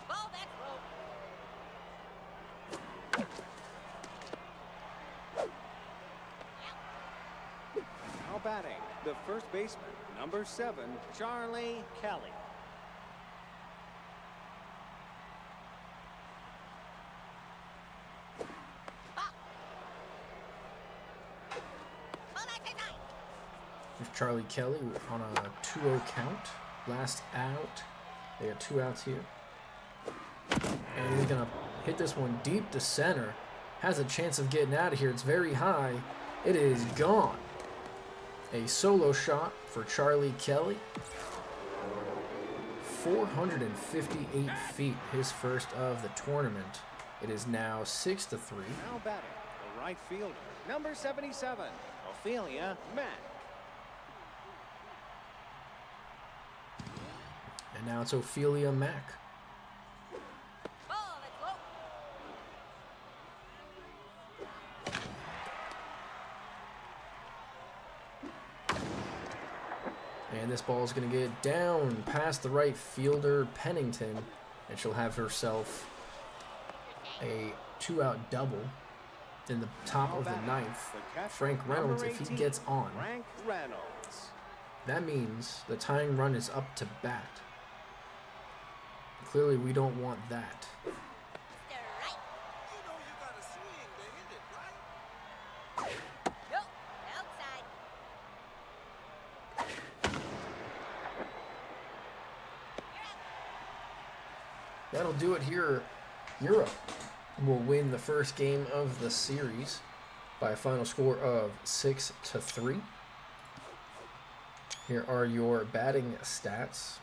Ball back. Now batting, the first baseman, number 7, Charlie Kelly. Ball back to 9. There's Charlie Kelly on a 2-0 count. Last out. They got 2 outs here. And he's going to hit this one deep to center. Has a chance of getting out of here. It's very high. It is gone. A solo shot for Charlie Kelly. 458 feet, his first of the tournament. It is now 6-3. Now batting, the right fielder, number 77, Ophelia Mack. And now it's Ophelia Mack. Ball that's low. And this ball is going to get down past the right fielder, Pennington, and she'll have herself a 2-out double in the top of the 9th. Frank Reynolds, if he gets on, Frank Reynolds. that means the tying run is up to bat. Clearly, we don't want that. Strike. You know you gotta swing to hit it, right? No. Outside. That'll do it here. Europe will win the first game of the series by a final score of 6-3. Here are your batting stats.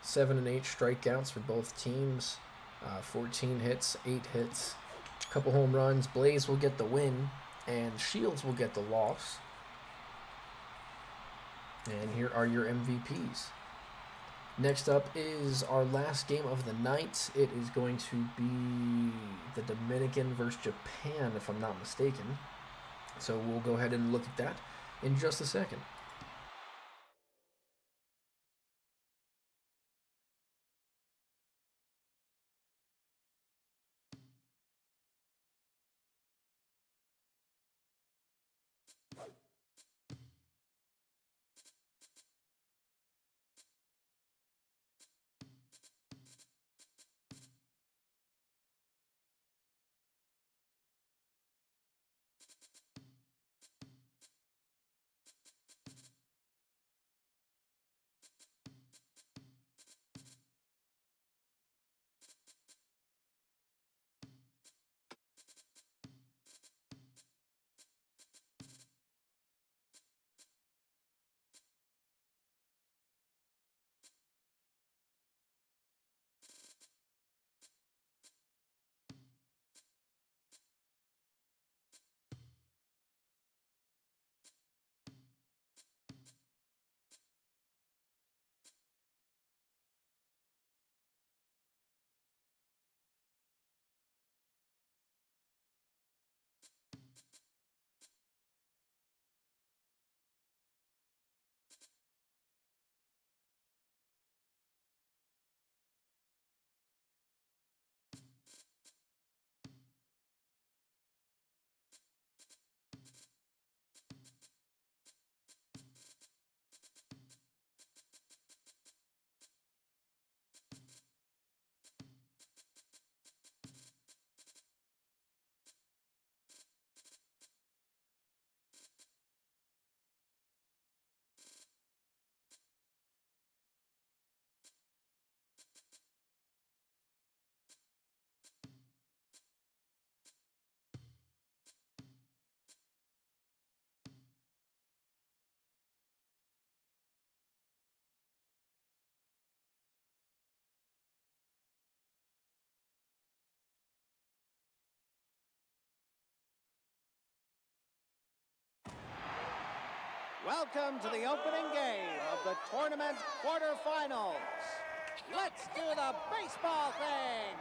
7 and 8 strikeouts for both teams. 14 hits, 8 hits, a couple home runs. Blaze will get the win, and Shields will get the loss. And here are your MVPs. Next up is our last game of the night. It is going to be the Dominican versus Japan, if I'm not mistaken. So we'll go ahead and look at that in just a second. Welcome to the opening game of the tournament quarterfinals. Let's do the baseball thing.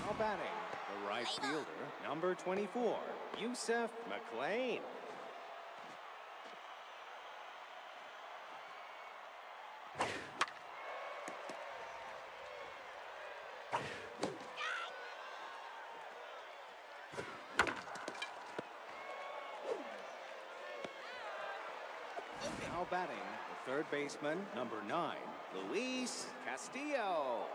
Now batting, the right fielder, number 24, Yusef McLean. Now batting, the third baseman, number 9, Luis Castillo.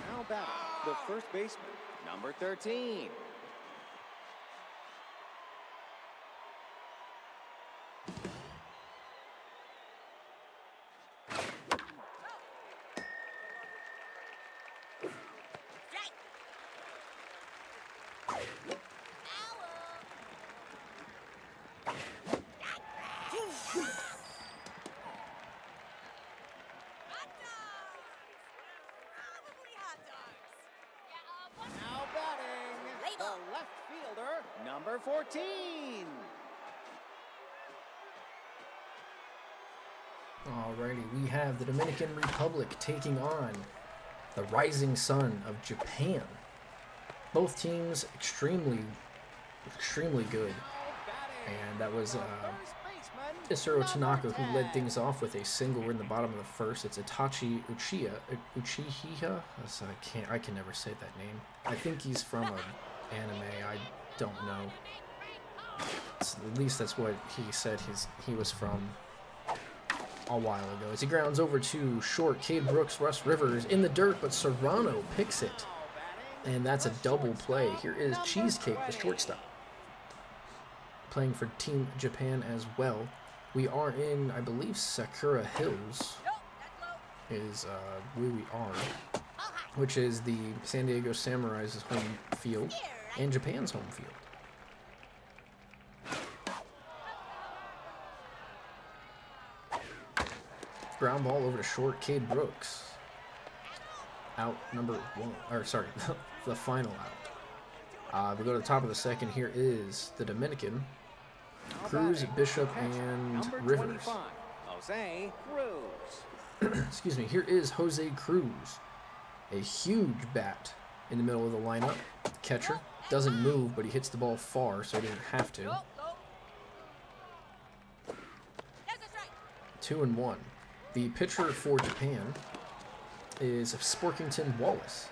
Now batting, the first baseman, number 13. Now batting, the left fielder, number 14. Alrighty, we have the Dominican Republic taking on the rising sun of Japan. Both teams extremely good. And that was Isuro Tanaka who led things off with a single in the bottom of the first. It's Itachi Uchiha. I can never say that name. I think he's from an anime. I don't know. At least that's what he said he was from a while ago. As he grounds over to short, Cade Brooks, Russ Rivers in the dirt, but Serrano picks it. And that's a double play. Here is Cheesecake, the shortstop, playing for Team Japan as well. We are in, I believe, Sakura Hills is where we are, which is the San Diego Samurai's home field and Japan's home field. Ground ball over to short, Cade Brooks. Out number 1, or sorry, the final out. We go to the top of the second. Here is the Dominican. Cruz, Bishop, and Rivers. Jose Cruz. Excuse me. Here is Jose Cruz. A huge bat in the middle of the lineup. Catcher. Doesn't move, but he hits the ball far, so he didn't have to. 2-1. The pitcher for Japan is Sporkington Wallace,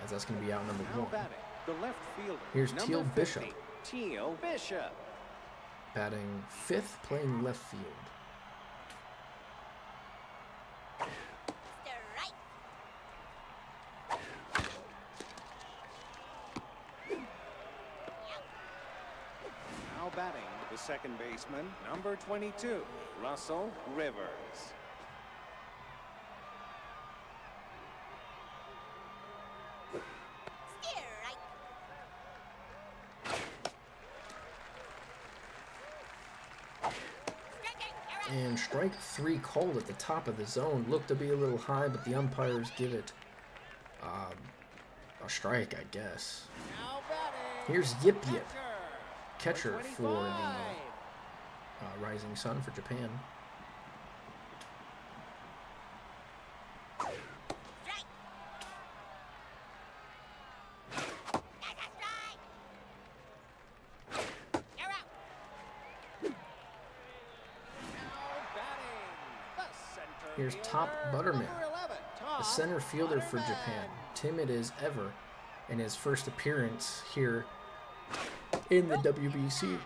as that's going to be out number 1. The left fielder, here's Teal Bishop. Teal Bishop. Batting 5th, playing left field. Now batting, the second baseman, number 22, Russell Rivers. And strike 3 called at the top of the zone. Looked to be a little high, but the umpires give it a strike, I guess. Here's Yip Yip, catcher for the Rising Sun for Japan. Here's Top Butterman, a center fielder for Japan, timid as ever in his first appearance here in the WBC.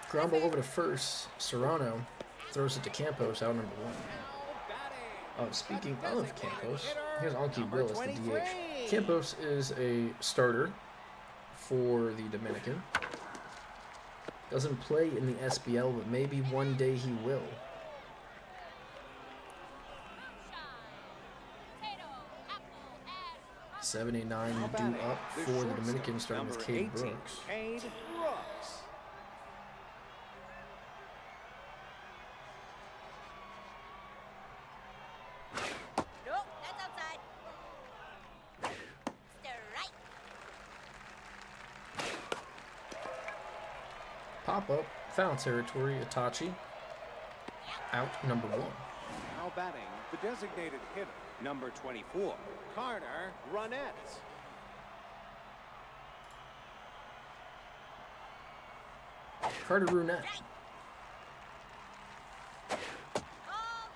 Ground ball over to first. Serrano throws it to Campos, out number 1. Speaking of Campos, here's Anki Willis, the DH. Campos is a starter for the Dominican. Doesn't play in the SBL, but maybe one day he will. 7-8-9 Now due batting, up for the shortstop, Dominican, starting with number Cade 18, Brooks. Cade Brooks. Nope, that's outside. Strike. Pop up, foul territory, Itachi. Out, number 1. Now batting, the designated hitter, number 24, Carter Runnett. Carter Brunette. Ball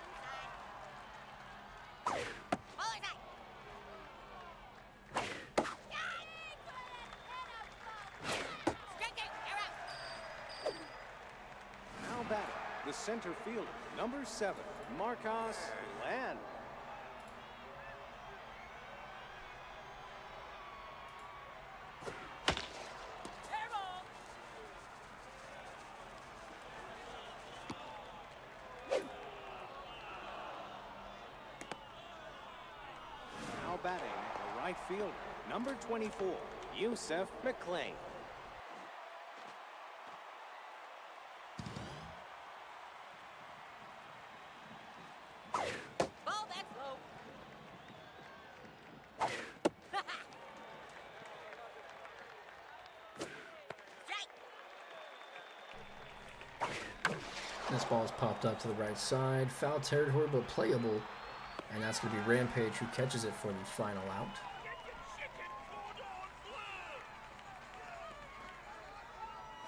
inside. Ball inside. Strike it. You're out. Now batting, the center fielder, number 7, Marcos Len. Now batting, the right fielder, number 24, Yusef McClain. Ball back low. Strike. This ball is popped up to the right side. Foul territory, but playable. And that's going to be Rampage who catches it for the final out.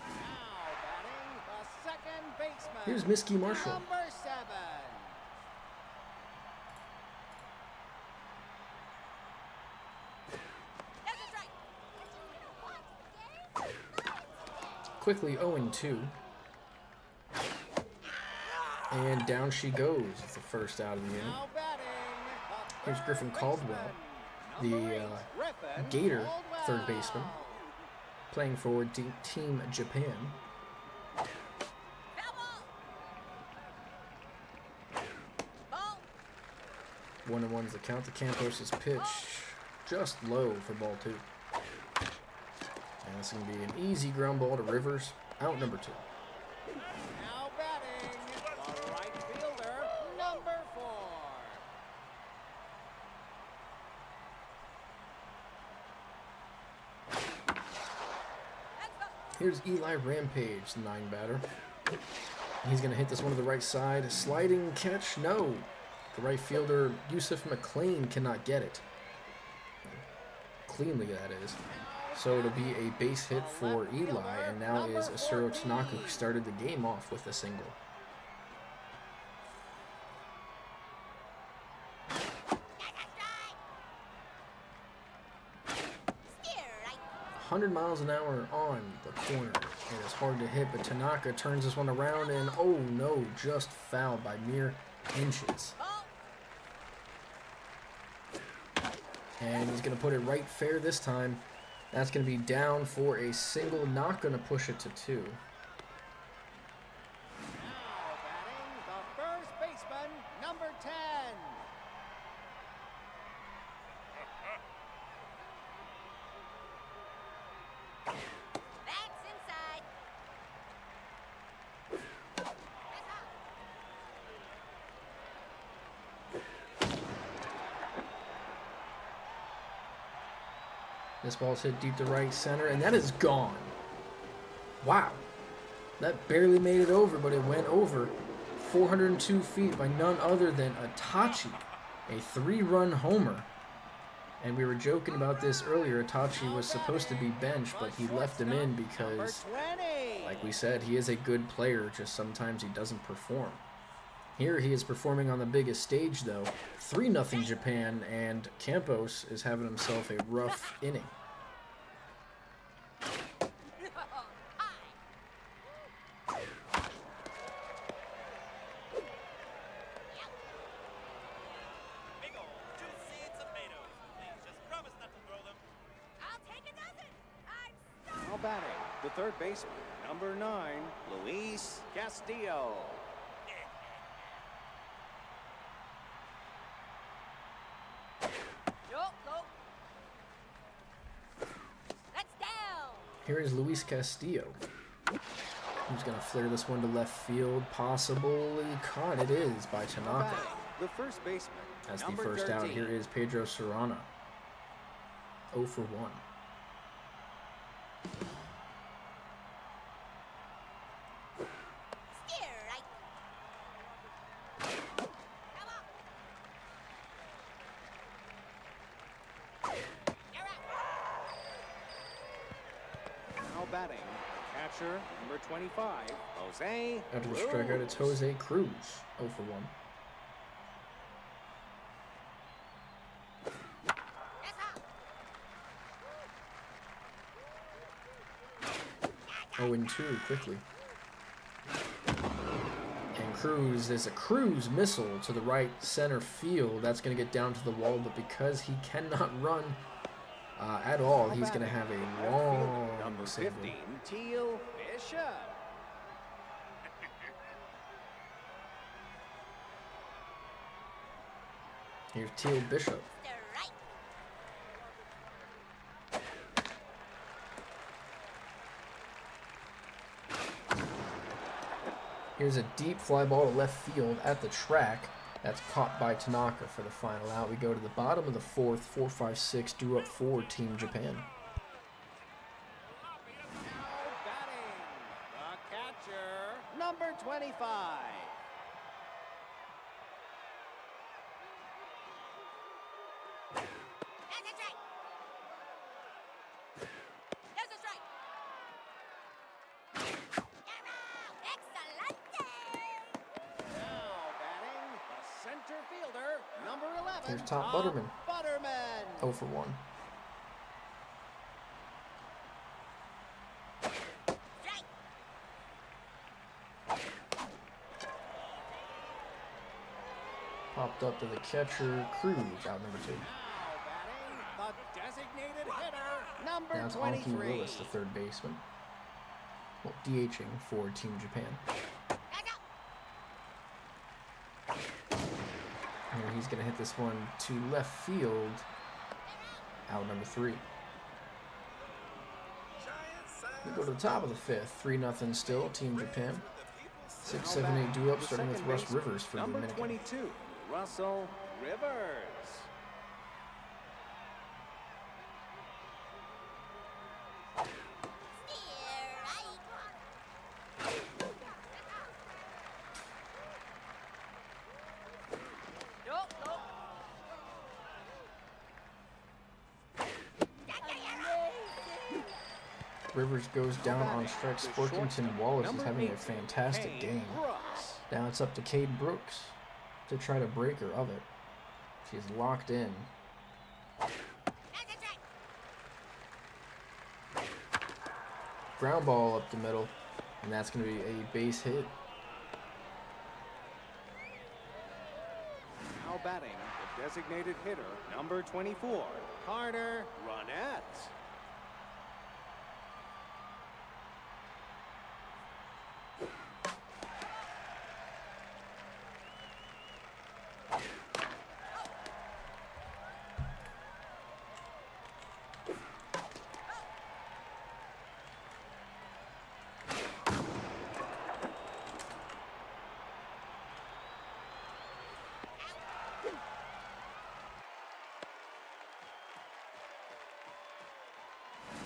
Now batting, the second baseman. Here's Miskey Marshall. Number 7. That's a strike. Quickly 0-2. And down she goes. It's the first out of the inning. Now batting, the Here's third Griffin Caldwell, baseman, the number 8, Griffin Gator Caldwell. third baseman, playing for Team Japan. Foul ball. Ball. 1-1 is the count. The Campos' pitch just low for ball 2. And it's going to be an easy ground ball to Rivers. Out number 2. Now batting, the right fielder, number 4. That's ball. Here's Eli Rampage, the 9 batter. He's going to hit this one to the right side. Sliding catch, no. The right fielder, Yusef McClain, cannot get it. Cleanly, that is. So it'll be a base hit for Eli, and now is Asuro Tanaka, who started the game off with a single. That's a strike. Strike. 100 miles an hour on the corner. It is hard to hit, but Tanaka turns this one around, and oh no, just fouled by mere inches. Ball. And he's going to put it right fair this time. That's going to be down for a single, not going to push it to 2. Now batting, the first baseman, number 10. That's inside. That's out. This ball's hit deep to right center, and that is gone. Wow. That barely made it over, but it went over 402 feet by none other than Itachi, a 3-run homer. And we were joking about this earlier. Itachi was supposed to be benched, but he left him in Number because, 20. like we said, he is a good player, just sometimes he doesn't perform. Here he is performing on the biggest stage, though. 3-0 Japan, and Campos is having himself a rough inning. Big ol' juicy tomatoes, please. Just promise not to throw them. I'll take a dozen. I'm stuck. Now batting, the third baseman, number 9, Luis Castillo. Nope, nope. Here is Luis Castillo. Who's going to flare this one to left field? Possibly caught. It is by Tanaka. The first baseman. That's the number first out. 13. Here is Pedro Serrano. 0 for 1. Strike. Come on. You're up. Now batting, catcher number 25, Jose After the Cruz. strikeout, it's Jose Cruz. 0 for 1. That's all. 0 and 2 quickly. And Cruz, there's a Cruz missile to the right center field. That's going to get down to the wall, but because he cannot run at all, he's going to have a long Number single. 15, Teal Bishop. Here's Teal Bishop. Strike. Here's a deep fly ball to left field at the track. That's caught by Tanaka for the final out. We go to the bottom of the fourth. 4-5-6 due up for Team Japan. Now batting, the catcher, number 25. That's a strike. There's a strike. You're out. Excellent. Now batting, the center fielder, number 11. Here's Top Butterman. Butterman. 0 for 1. Strike. Popped up to the catcher. Cruz out number 2. Now batting, the designated hitter, number Now it's Anki 23. Willis, the third baseman. Well, DHing for Team Japan. That's out. And he's going to hit this one to left field. Out number 3. We go to the top of the fifth. 3-0 still. Team Japan. 6, 7, 8 due up, The starting with second Russ baseman, Rivers for the number Dominican. 22, Russell Rivers. Rivers goes down on strikes. Sporkington Wallace is Number having a 18, fantastic Kane game. Brooks. Now it's up to Cade Brooks to try to break her of it. She's locked in. Ground ball up the middle, and that's going to be a base hit. Now batting, the designated hitter, number 24, Carter Runnett.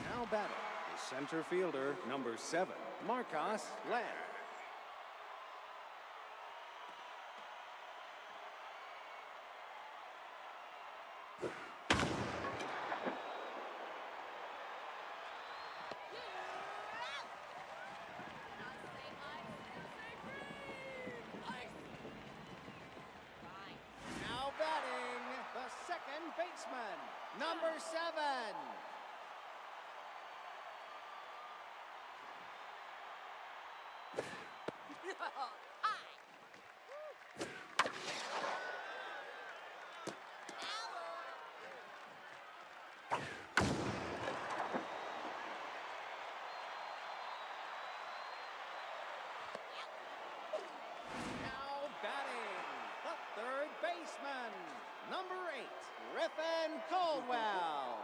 Now batting, the center fielder, number 7, Marcos Len. Now batting, the second baseman, number 7. Now batting, the third baseman, number 8, Griffin Caldwell.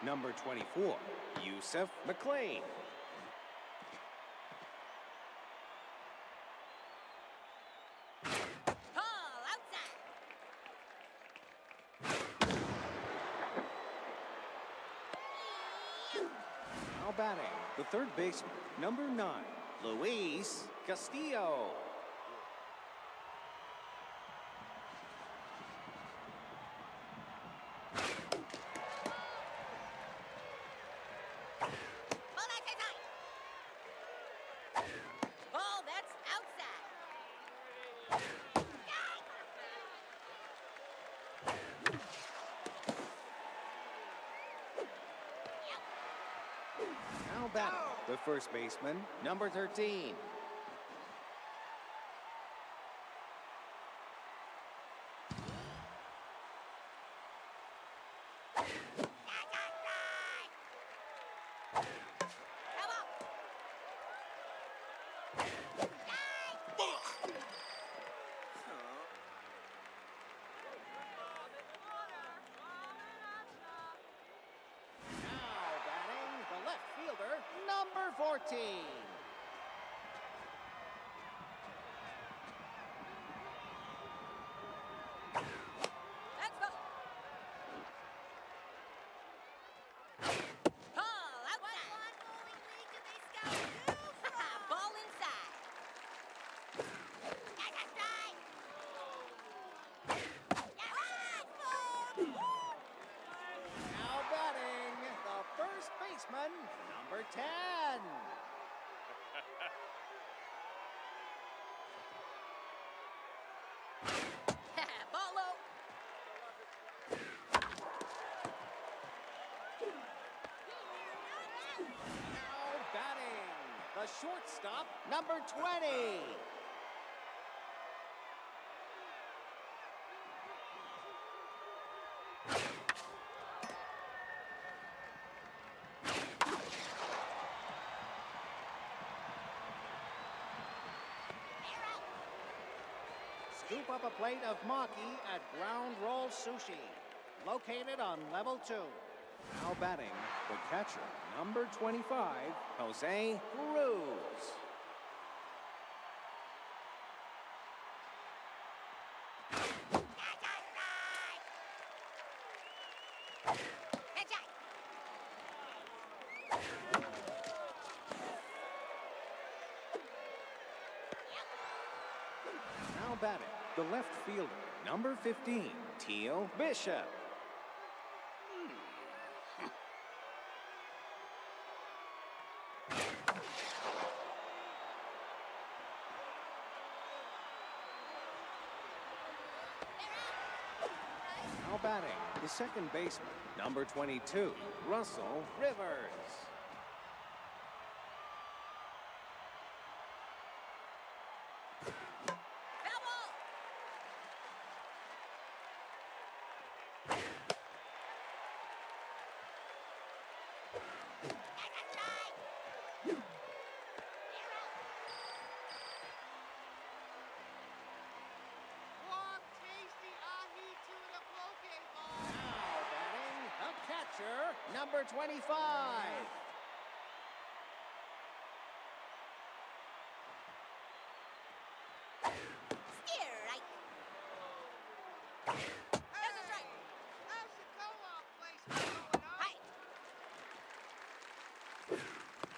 number 24, Yusuf McLean. Ball outside. Now batting, the third baseman, number 9, Luis Castillo. Ball that's inside. Ball that's outside. Now batting, the first baseman, number 13. Come on. Now batting, the left fielder, number 14. Let's go. Ball outside. What bowling league do they scout you from? Ball inside. That's a strike. Now batting, the first baseman, number 10. Ball low. Now batting, the shortstop, number 20. Scoop up a plate of maki at Ground Roll Sushi, located on level 2. Now batting, the catcher, number 25, Jose Cruz. Headshot. Now batting, the left fielder, number 15, Teal Bishop. Now batting, the second baseman, number 22, Russell Rivers. Foul ball. Warm, tasty ahi tuna poke bowl. Now batting, the catcher, number 25. Steer right. There's a strike. How's the co-op placement going on? Hi.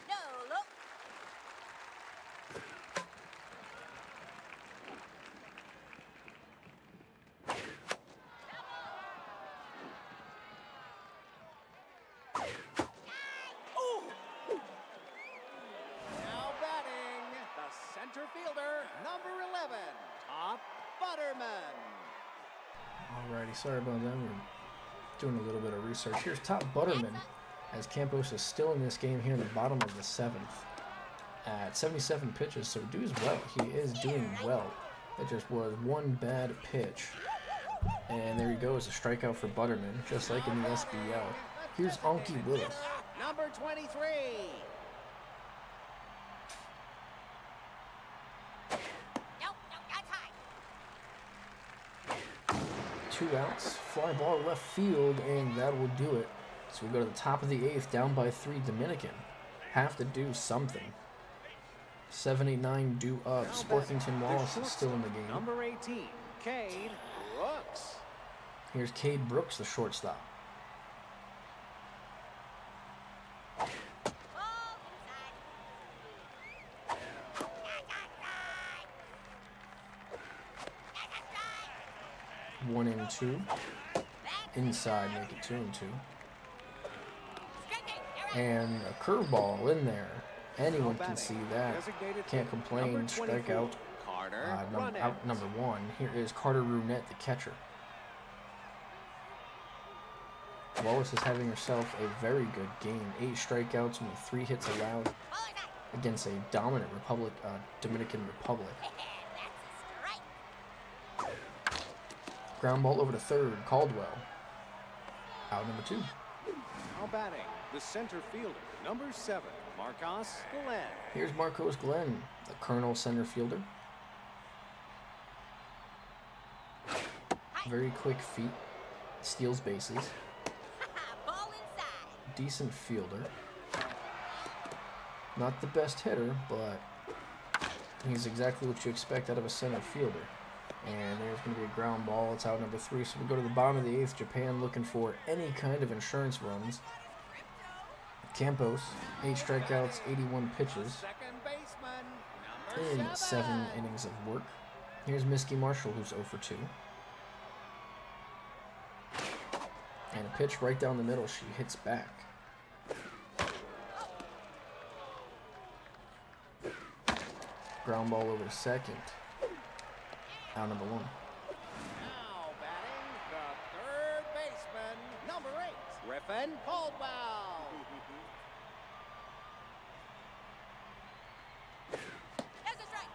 No look. Now batting, the center fielder, number 11, Top Butterman. Alrighty, sorry about that. We're doing a little bit of research. Here's Top Butterman, as Campos is still in this game here in the bottom of the 7th at 77 pitches, so dude's well. He is doing well. It just was one bad pitch. And there he goes, a strikeout for Butterman, just like in the SBL. Here's Anki Willis. Number 23. Nope, that's high. 2 outs, fly ball left field, and that will do it So we go to the top of the 8th, down by 3. Dominican have to do something. 7-8-9 due up. Sporkington Wallace is still in the game. Number 18, Cade Brooks. Here's Cade Brooks, the shortstop. Ball inside. 1 and 2. Inside, make it 2 and 2. And a curveball in there. Anyone can see that. Can't complain. Strikeout. Out number 1. Here is Carter Runette, the catcher. Wallace is having herself a very good game. 8 strikeouts, only 3 hits allowed against a dominant Dominican Republic. Ground ball over to third. Caldwell. Out number 2. Now batting, the center fielder, number 7, Marcos Glenn. Here's Marcos Glenn, the Colonel center fielder. Very quick feet. Steals bases. Ball inside. Decent fielder. Not the best hitter, but he's exactly what you expect out of a center fielder. And there's going to be a ground ball. It's out number 3. So we go to the bottom of the 8th. Japan looking for any kind of insurance runs. Campos, 8 strikeouts, 81 pitches Second baseman, number in 7 innings of work. Here's Misky Marshall, who's 0 for 2. And a pitch right down the middle. She hits back. Ground ball over to second. Out number 1. Now batting, the third baseman, number 8, Griffin Caldwell. There's a strike.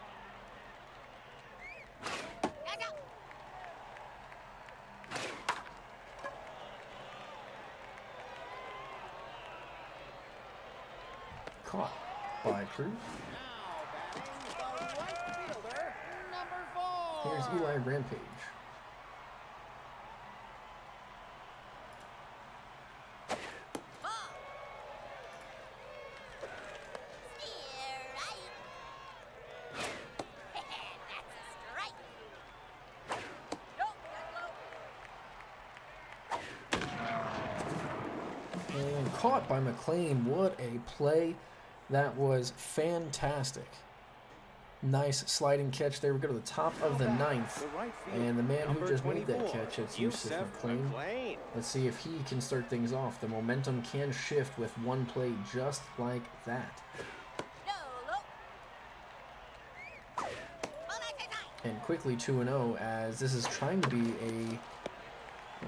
That's out. Caught by Cruz. Now batting, the right fielder, number 4. Here's Eli Rampage. Ball. Steer right. That's a strike. Nope, that's low. And caught by McLean. What a play. That was fantastic. Nice sliding catch there. We go to the top of the 9th. The right fielder, And the man who number just made that 24, catch, it's Yusuf McLean. McLean. Let's see if he can start things off. The momentum can shift with one play just like that. No, low. Ball inside. And quickly 2-0 as this is trying to be a...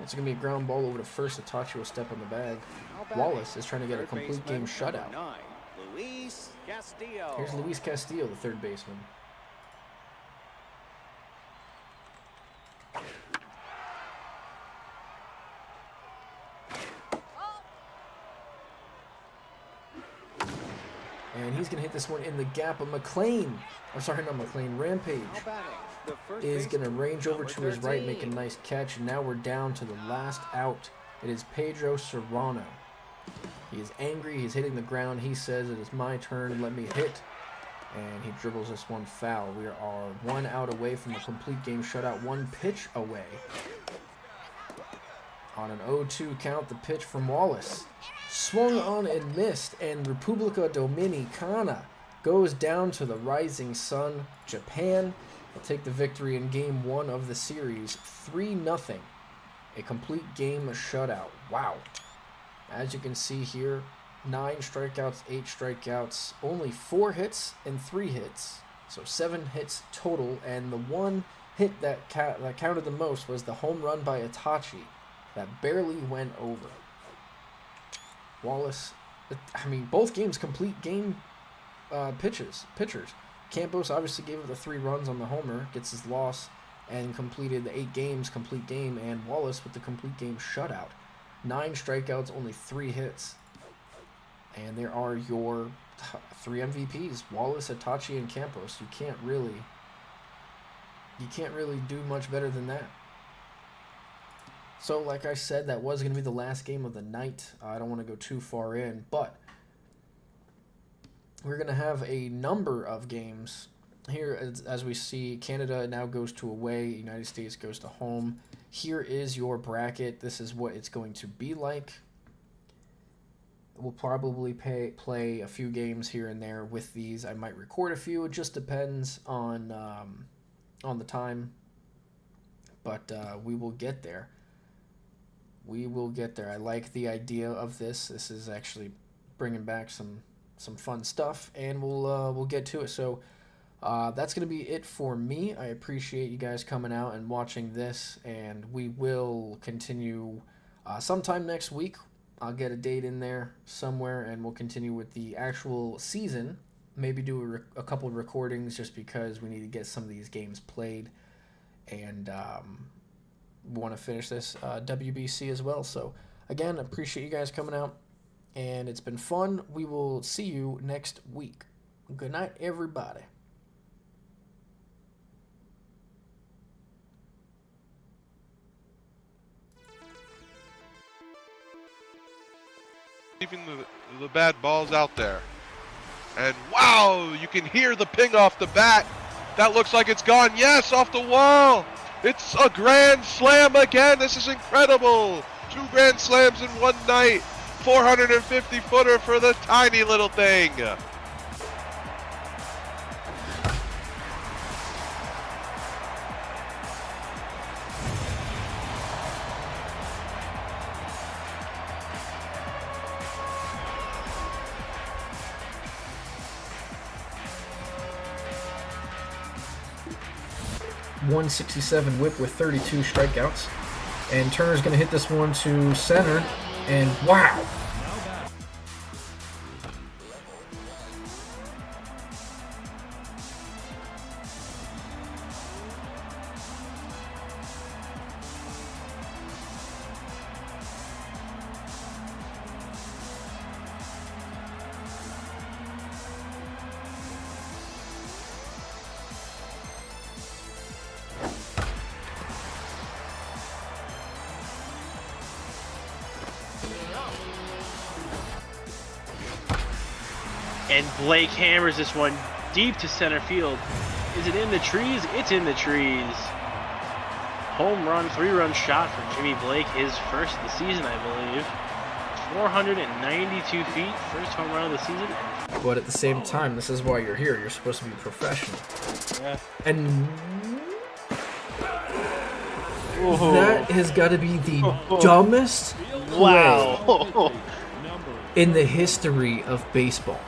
It's going to be a ground ball over to first. Itachi will step on the bag. Now batting, Wallace is trying to get a third complete baseman, game shutout. number 9, Luis Castillo. Here's Luis Castillo, the third baseman. And he's going to hit this one in the gap of McLean. I'm sorry, not McLean. Rampage Now batting, the first is going to baseman, range over number to his right, make a 13. nice catch. And now we're down to the last out. It is Pedro Serrano. He is angry. He's hitting the ground. He says, it is my turn. Let me hit. And he dribbles this one foul. We are 1 out away from a complete game shutout. 1 pitch away. On an 0-2 count, the pitch from Wallace. Swung on and missed. And República Dominicana goes down to the rising sun. Japan will take the victory in game 1 of the series. 3-0. A complete game shutout. Wow. As you can see here, 9 strikeouts, 8 strikeouts, only 4 hits and 3 hits. So 7 hits total, and the one hit that counted the most was the home run by Itachi that barely went over. Wallace, I mean, both games complete game pitchers. Campos obviously gave up the 3 runs on the homer, gets his loss, and completed the 8 games, complete game, and Wallace with the complete game shutout. 9 strikeouts, only 3 hits. And there are your 3 MVPs, Wallace, Itachi, and Campos. You can't really do much better than that. So, like I said, that was going to be the last game of the night. I don't want to go too far in, but we're going to have a number of games here. As we see, Canada now goes to away, United States goes to home. Here is your bracket. This is what it's going to be like. We'll probably play a few games here and there with these. I might record a few. It just depends on the time. But we will get there. We will get there. I like the idea of this. This is actually bringing back some fun stuff, and we'll get to it. So that's going to be it for me. I appreciate you guys coming out and watching this, and we will continue sometime next week. I'll get a date in there somewhere, and we'll continue with the actual season. Maybe do a couple of recordings just because we need to get some of these games played, and we want to finish this WBC as well. So, again, appreciate you guys coming out, and it's been fun. We will see you next week. Good night, everybody. Leaving the bad balls out there. And wow, you can hear the ping off the bat. That looks like it's gone. Yes, off the wall. It's a grand slam again. This is incredible. 2 grand slams in one night. 450 footer for the tiny little thing. .167 whip with 32 strikeouts, and Turner's going to hit this one to center, and wow! And Blake hammers this one deep to center field. Is it in the trees? It's in the trees. Home run, 3-run shot for Jimmy Blake, his first of the season, I believe. 492 feet, first home run of the season. But at the same time, this is why you're here. You're supposed to be professional. Yeah. And that has got to be the dumbest play wow. in the history of baseball.